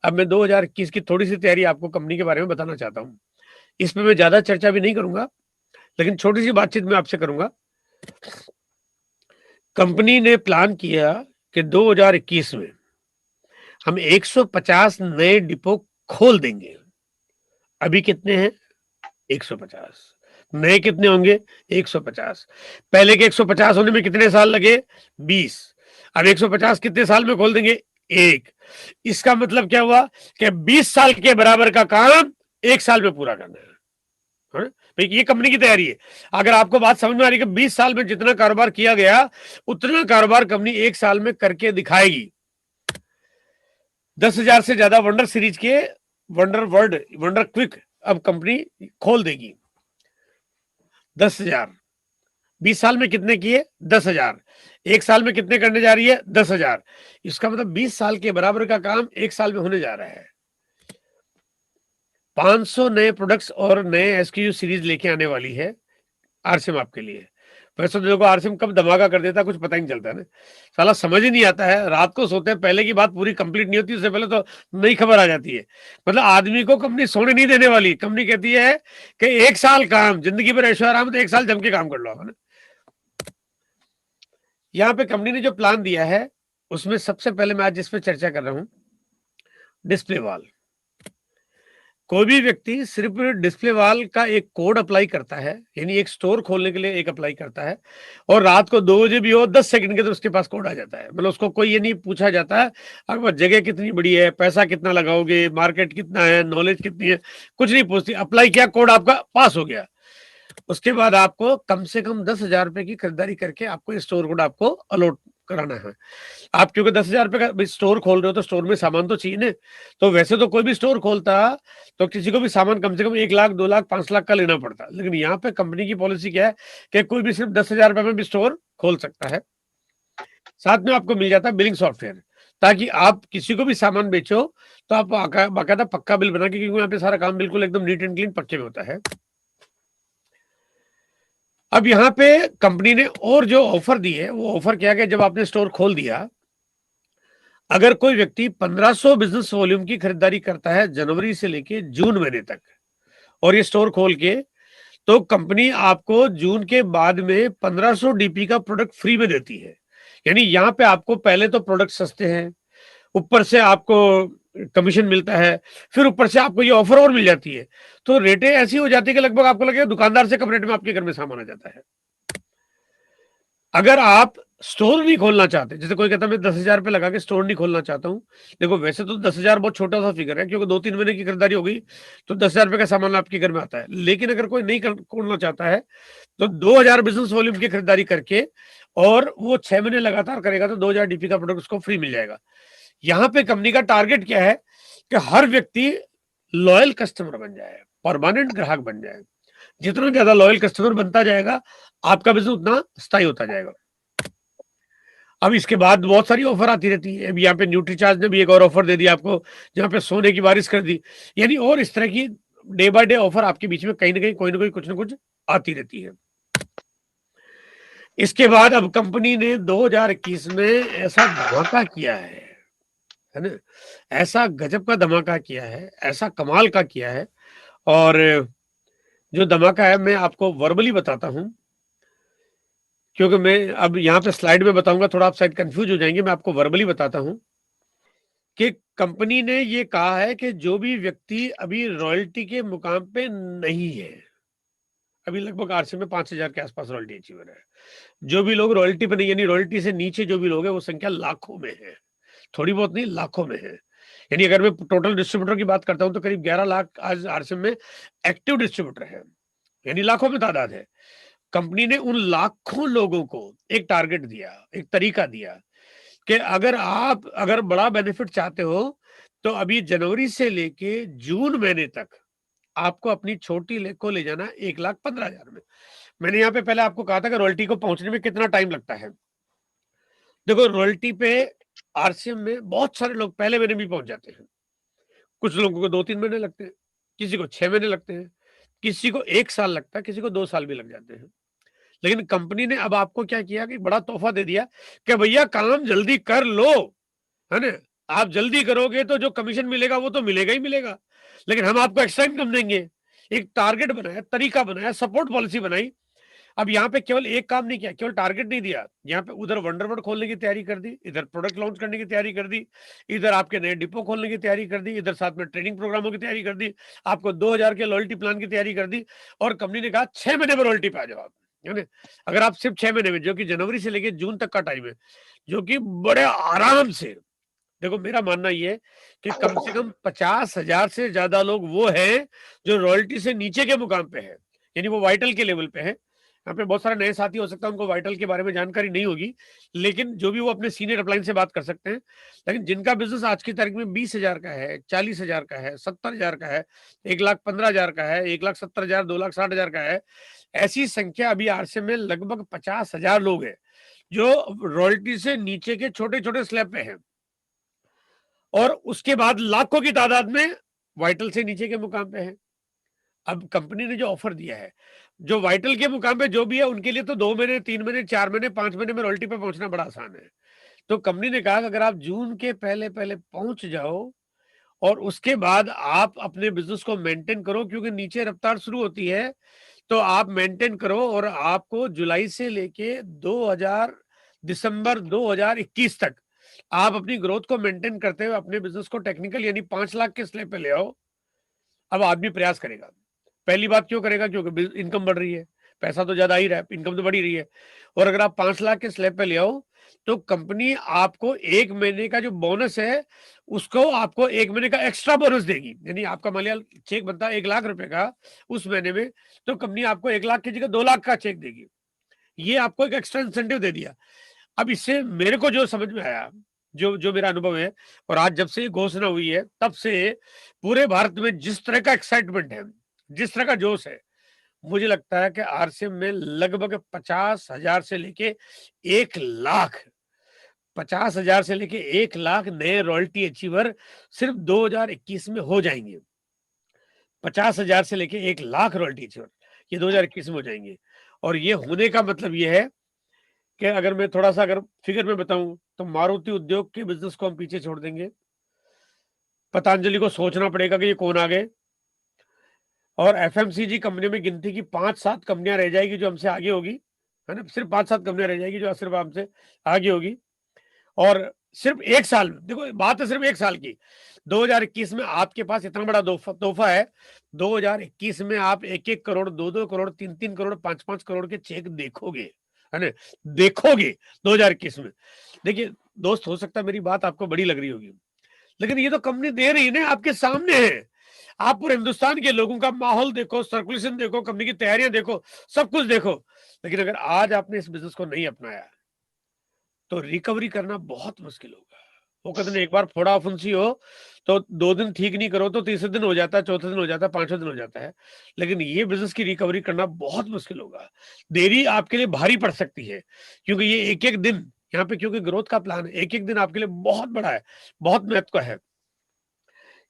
अब मैं 2021 की थोड़ी सी तैयारी आपको कंपनी के बारे में बताना चाहता हूँ। इसमें मैं ज्यादा चर्चा भी नहीं करूंगा, लेकिन छोटी सी बातचीत मैं आपसे करूंगा। कंपनी ने प्लान किया कि 2021 में हम 150 नए डिपो खोल देंगे। अभी कितने हैं? 150। नए कितने होंगे? 150। पहले के 150 होने में कितने साल लगे? 20। अब 150 कितने साल में खोल देंगे? एक। इसका मतलब क्या हुआ कि 20 साल के बराबर का काम 1 साल में पूरा करना है। भाई ये कंपनी की तैयारी है। अगर आपको बात समझ में आ रही है कि 20 साल में जितना कारोबार किया गया उतना कारोबार कंपनी 1 साल में करके दिखाएगी। 10,000 से ज्यादा वंडर सीरीज के वंडर वर्ल्ड, वंडर क्विक अब कंपनी खोल देगी। 10,000 20 साल में कितने किए? 10,000। 1 साल में कितने करने जा रही है? 10,000। इसका मतलब 20 साल के बराबर का काम 1 साल में होने जा रहा है। 500 नए प्रोडक्ट्स और नए एसक्यू सीरीज लेके आने वाली है आरसीएम आपके लिए। वैसे तो देखो आरसीएम कब धमाका कर देता है कुछ पता ही नहीं चलता है ना, साला समझ ही नहीं आता है। रात को सोते हैं, पहले की बात पूरी कंप्लीट नहीं होती, उससे पहले तो नई खबर आ जाती है। मतलब आदमी को कंपनी सोने नहीं देने वाली। कंपनी कहती है कि 1 साल काम, जिंदगी भर ऐशो आराम, तो 1 साल जम के काम कर लो आप, है ना। यहाँ पे कंपनी ने जो प्लान दिया है उसमें सबसे पहले मैं आज जिस पे चर्चा कर रहा हूं, डिस्प्ले वॉल। कोई भी व्यक्ति सिर्फ डिस्प्ले वॉल का एक कोड अप्लाई करता है, यानी एक स्टोर खोलने के लिए एक अप्लाई करता है, और रात को 2 बजे भी हो 10 सेकंड के तो उसके पास कोड आ जाता है। मतलब उसको कोई ये नहीं पूछा जाता है अगर जगह कितनी बड़ी है, पैसा कितना लगाओगे, मार्केट कितना है, नॉलेज कितनी है, कुछ नहीं पूछती। अप्लाई किया, कोड आपका पास हो गया। उसके बाद आपको कम से कम 10,000 रुपए की खरीदारी करके आपको स्टोर कोड आपको अलॉट कराना है। आप क्योंकि 10,000 रुपए का स्टोर खोल रहे हो तो स्टोर में सामान तो चाहिए ना। तो वैसे तो कोई भी स्टोर खोलता तो किसी को भी सामान कम से कम 1 लाख, 2 लाख, 5 लाख का लेना पड़ता। लेकिन यहाँ पे कंपनी की पॉलिसी क्या है कि कोई भी सिर्फ 10,000 रुपए में भी स्टोर खोल सकता है। साथ में आपको मिल जाता है बिलिंग सॉफ्टवेयर, ताकि आप किसी को भी सामान बेचो तो आप बाकायदा पक्का बिल बना के, क्योंकि यहाँ पे सारा काम बिल्कुल एकदम नीट एंड क्लीन पक्के में होता है। अब यहाँ पे कंपनी ने और जो ऑफर दी है वो ऑफर क्या है, जब आपने स्टोर खोल दिया, अगर कोई व्यक्ति 1500 बिजनेस वॉल्यूम की खरीदारी करता है जनवरी से लेके जून महीने तक, और ये स्टोर खोल के, तो कंपनी आपको जून के बाद में 1500 डीपी का प्रोडक्ट फ्री में देती है। यानी यहाँ पे आपको पहले तो प्रोडक्ट सस्ते हैं, ऊपर से आपको कमीशन मिलता है, फिर ऊपर से आपको ये ऑफर और मिल जाती है। तो रेटें ऐसी हो जाती है कि लगभग आपको लगेगा दुकानदार से कम रेट में आपके घर में सामान आ जाता है। अगर आप स्टोर नहीं खोलना चाहते, जैसे कोई कहता है मैं 10,000 रुपए लगा के स्टोर नहीं खोलना चाहता हूं, देखो वैसे तो 10,000 बहुत छोटा सा फिगर है, क्योंकि 2-3 महीने की खरीदारी हो गई तो 10,000 रुपए का सामान आपके घर में आता है। लेकिन अगर कोई नहीं खोलना चाहता है तो 2,000 बिजनेस वॉल्यूम की खरीदारी करके, और वो 6 महीने लगातार करेगा तो 2,000 डीपी का प्रोडक्ट उसको फ्री मिल जाएगा। यहाँ पे कंपनी का टारगेट क्या है कि हर व्यक्ति लॉयल कस्टमर बन जाए, परमानेंट ग्राहक बन जाए। जितना ज्यादा लॉयल कस्टमर बनता जाएगा आपका बिजनेस उतना स्थायी होता जाएगा। अब इसके बाद बहुत सारी ऑफर आती रहती है। अब यहाँ पे न्यूट्रीचार्ज ने भी एक और ऑफर दे दिया आपको, जहाँ पे सोने की बारिश कर दी। यानी और इस तरह की डे बाय डे ऑफर आपके बीच में कहीं ना कहीं कोई ना कोई कुछ ना कुछ आती रहती है। इसके बाद अब कंपनी ने 2021 में ऐसा धमाका किया है ना, ऐसा गजब का धमाका किया है, ऐसा कमाल का किया है। और जो धमाका है मैं आपको वर्बली बताता हूं, क्योंकि मैं अब यहाँ पे स्लाइड में बताऊंगा, थोड़ा आप शायद कंफ्यूज हो जाएंगे। मैं आपको वर्बली बताता हूं कि कंपनी ने ये कहा है कि जो भी व्यक्ति अभी रॉयल्टी के मुकाम पे नहीं है, अभी लगभग आरसी में 5,000 के आसपास रॉयल्टी अचीवर है, जो भी लोग रॉयल्टी पे नहीं, यानी रॉयल्टी से नीचे जो भी लोग है, वो संख्या लाखों में है, थोड़ी बहुत नहीं, लाखों में है। यानी अगर मैं टोटल डिस्ट्रीब्यूटर की बात करता हूं तो करीब 11 लाख आज आरसीएम में एक्टिव डिस्ट्रीब्यूटर है, यानी लाखों में तादाद है। कंपनी ने उन लाखों लोगों को एक टारगेट दिया, एक तरीका दिया कि अगर बड़ा बेनिफिट चाहते हो तो अभी जनवरी से लेके जून महीने तक आपको अपनी छोटी लेक को ले जाना 1,15,000 में। मैंने यहाँ पे पहले आपको कहा था कि रॉयल्टी को पहुंचने में कितना टाइम लगता है। देखो रॉयल्टी पे आरसीएम में बहुत सारे लोग पहले महीने भी पहुंच जाते हैं, कुछ लोगों को 2-3 महीने लगते हैं, किसी को 6 महीने लगते हैं, किसी को 1 साल लगता है, किसी को 2 साल भी लग जाते हैं। लेकिन कंपनी ने अब आपको क्या किया कि बड़ा तोहफा दे दिया कि भैया काम जल्दी कर लो, है ना। आप जल्दी करोगे तो जो कमीशन मिलेगा वो तो मिलेगा ही मिलेगा, लेकिन हम आपको एक्स्ट्रा इनकम देंगे। एक टारगेट बनाया, तरीका बनाया, सपोर्ट पॉलिसी बनाई। अब यहाँ पे केवल एक काम नहीं किया, केवल टारगेट नहीं दिया, यहाँ पे उधर वंडरवर्ड खोलने की तैयारी कर दी, इधर प्रोडक्ट लॉन्च करने की तैयारी कर दी, इधर आपके नए डिपो खोलने की तैयारी कर दी, इधर साथ में ट्रेनिंग प्रोग्रामों की तैयारी कर दी, आपको 2,000 के लॉयल्टी प्लान की तैयारी कर दी, और कंपनी ने कहा 6 महीने में रॉयल्टी पे आ जाओ आप। है ना? अगर आप सिर्फ 6 महीने में, जो कि जनवरी से लेके जून तक का टाइम है, जो कि बड़े आराम से, देखो मेरा मानना ये है कि कम से कम 50,000 से ज्यादा लोग वो हैं जो रॉयल्टी से नीचे के मुकाम पे है, यानी वो वाइटल के लेवल पे है। यहाँ पे बहुत सारे नए साथी हो सकता है उनको वाइटल के बारे में जानकारी नहीं होगी, लेकिन जो भी वो अपने सीनियर अपलाइन से बात कर सकते हैं। लेकिन जिनका बिजनेस आज की तारीख में 20,000 का है, 40,000 का है, 70,000 का है, 1,15,000 का है, 1,70,000, 2,60,000 का है, ऐसी संख्या अभी आरसीएम में लगभग 50,000 लोग हैं जो रॉयल्टी से नीचे के छोटे छोटे स्लैब पे हैं, और उसके बाद लाखों की तादाद में वाइटल से नीचे के मुकाम पे है। अब कंपनी ने जो ऑफर दिया है, जो वाइटल के मुकाम पे जो भी है उनके लिए तो 2 महीने, 3 महीने, 4 महीने, 5 महीने में रॉयल्टी पे पहुंचना बड़ा आसान है। तो कंपनी ने कहा कि अगर आप जून के पहले पहले पहुंच जाओ और उसके बाद आप अपने बिजनेस को मेंटेन करो, क्योंकि नीचे रफ्तार शुरू होती है, तो आप मेंटेन करो और आपको जुलाई से लेके 2000 दिसंबर 2021 तक आप अपनी ग्रोथ को मेंटेन करते हुए अपने बिजनेस को टेक्निकल यानी 5 लाख के स्लैब पे ले आओ। अब आदमी प्रयास करेगा। पहली बात क्यों करेगा? क्योंकि इनकम बढ़ रही है, पैसा तो ज्यादा ही रहा है, इनकम तो बढ़ ही रही है। और अगर आप 5 लाख के स्लैब पे ले आओ तो कंपनी आपको 1 महीने का जो बोनस है उसको आपको 1 महीने का एक्स्ट्रा बोनस देगी। यानी आपका मान लिया चेक बनता है 1 लाख रुपए का उस महीने में, तो कंपनी आपको 1 लाख की जगह 2 लाख का चेक देगी। ये आपको एक एक्स्ट्रा इंसेंटिव दे दिया। अब इससे मेरे को जो समझ में आया, जो जो मेरा अनुभव है, और आज जब से ये घोषणा हुई है तब से पूरे भारत में जिस तरह का एक्साइटमेंट है, जिस तरह का जोश है, मुझे लगता है कि आरसीएम में लगभग 50,000 से लेके 1 लाख, 50,000 से लेके 1 लाख नए रॉयल्टी अचीवर सिर्फ 2021 में हो जाएंगे। 50,000 से लेके 1 लाख रॉयल्टी अचीवर ये 2021 में हो जाएंगे। और ये होने का मतलब ये है कि अगर मैं थोड़ा सा अगर फिगर में बताऊं तो मारुति उद्योग के बिजनेस को हम पीछे छोड़ देंगे। पतंजलि को सोचना पड़ेगा कि ये कौन आ गए, और एफएमसीजी कंपनी में गिनती की 5-7 कंपनियां रह जाएगी जो हमसे आगे होगी, है ना? सिर्फ 5-7 कंपनियां रह जाएगी जो सिर्फ हमसे आगे होगी। और सिर्फ 1 साल, देखो बात है सिर्फ 1 साल की, 2021 में आपके पास इतना बड़ा तोहफा है। 2021 में आप 1-1 करोड़, 2-2 करोड़, 3-3 करोड़, 5-5 करोड़ के चेक देखोगे, है ना? देखोगे 2021 में। देखिए दोस्त, हो सकता है मेरी बात आपको बड़ी लग रही होगी, लेकिन ये तो कंपनी दे रही है ना, आपके सामने है। आप पूरे हिंदुस्तान के लोगों का माहौल देखो, सर्कुलेशन देखो, कंपनी की तैयारियां देखो, सब कुछ देखो। लेकिन अगर आज आपने इस बिजनेस को नहीं अपनाया तो रिकवरी करना बहुत मुश्किल होगा। वो कहते हैं एक बार फोड़ा फुंसी हो तो 2 दिन ठीक नहीं करो तो तीसरे दिन हो जाता है, चौथे दिन हो जाता है, 5वें दिन हो जाता है। लेकिन ये बिजनेस की रिकवरी करना बहुत मुश्किल होगा। देरी आपके लिए भारी पड़ सकती है, क्योंकि ये एक-एक दिन यहाँ पे, क्योंकि ग्रोथ का प्लान है, एक-एक दिन आपके लिए बहुत बड़ा है, बहुत महत्व का है।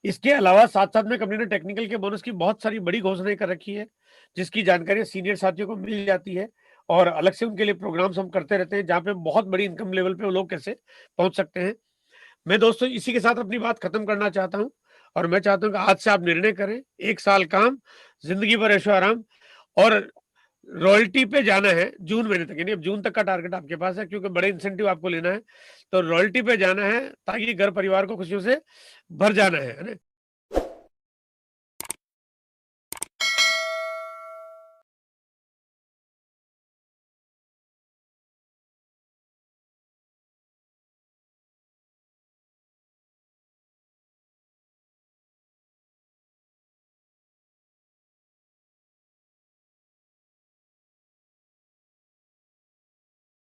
इसके अलावा साथ-साथ में कंपनी ने टेक्निकल के बोनस की बहुत सारी बड़ी घोषणाएं कर रखी है, जिसकी जानकारी सीनियर साथियों को मिल जाती है, और अलग से उनके लिए प्रोग्राम्स हम करते रहते हैं जहाँ पे बहुत बड़ी इनकम लेवल पे वो लोग कैसे पहुंच सकते हैं। मैं दोस्तों इसी के साथ अपनी बात खत्म करना चाहता हूं, और मैं चाहता हूं कि आज से आप निर्णय करें, 1 साल काम, जिंदगी भर ऐशो आराम, और रॉयल्टी पे जाना है जून महीने तक, यानी अब जून तक का टारगेट आपके पास है, क्योंकि बड़े इंसेंटिव आपको लेना है, तो रॉयल्टी पे जाना है ताकि घर परिवार को खुशियों से भर जाना है ना?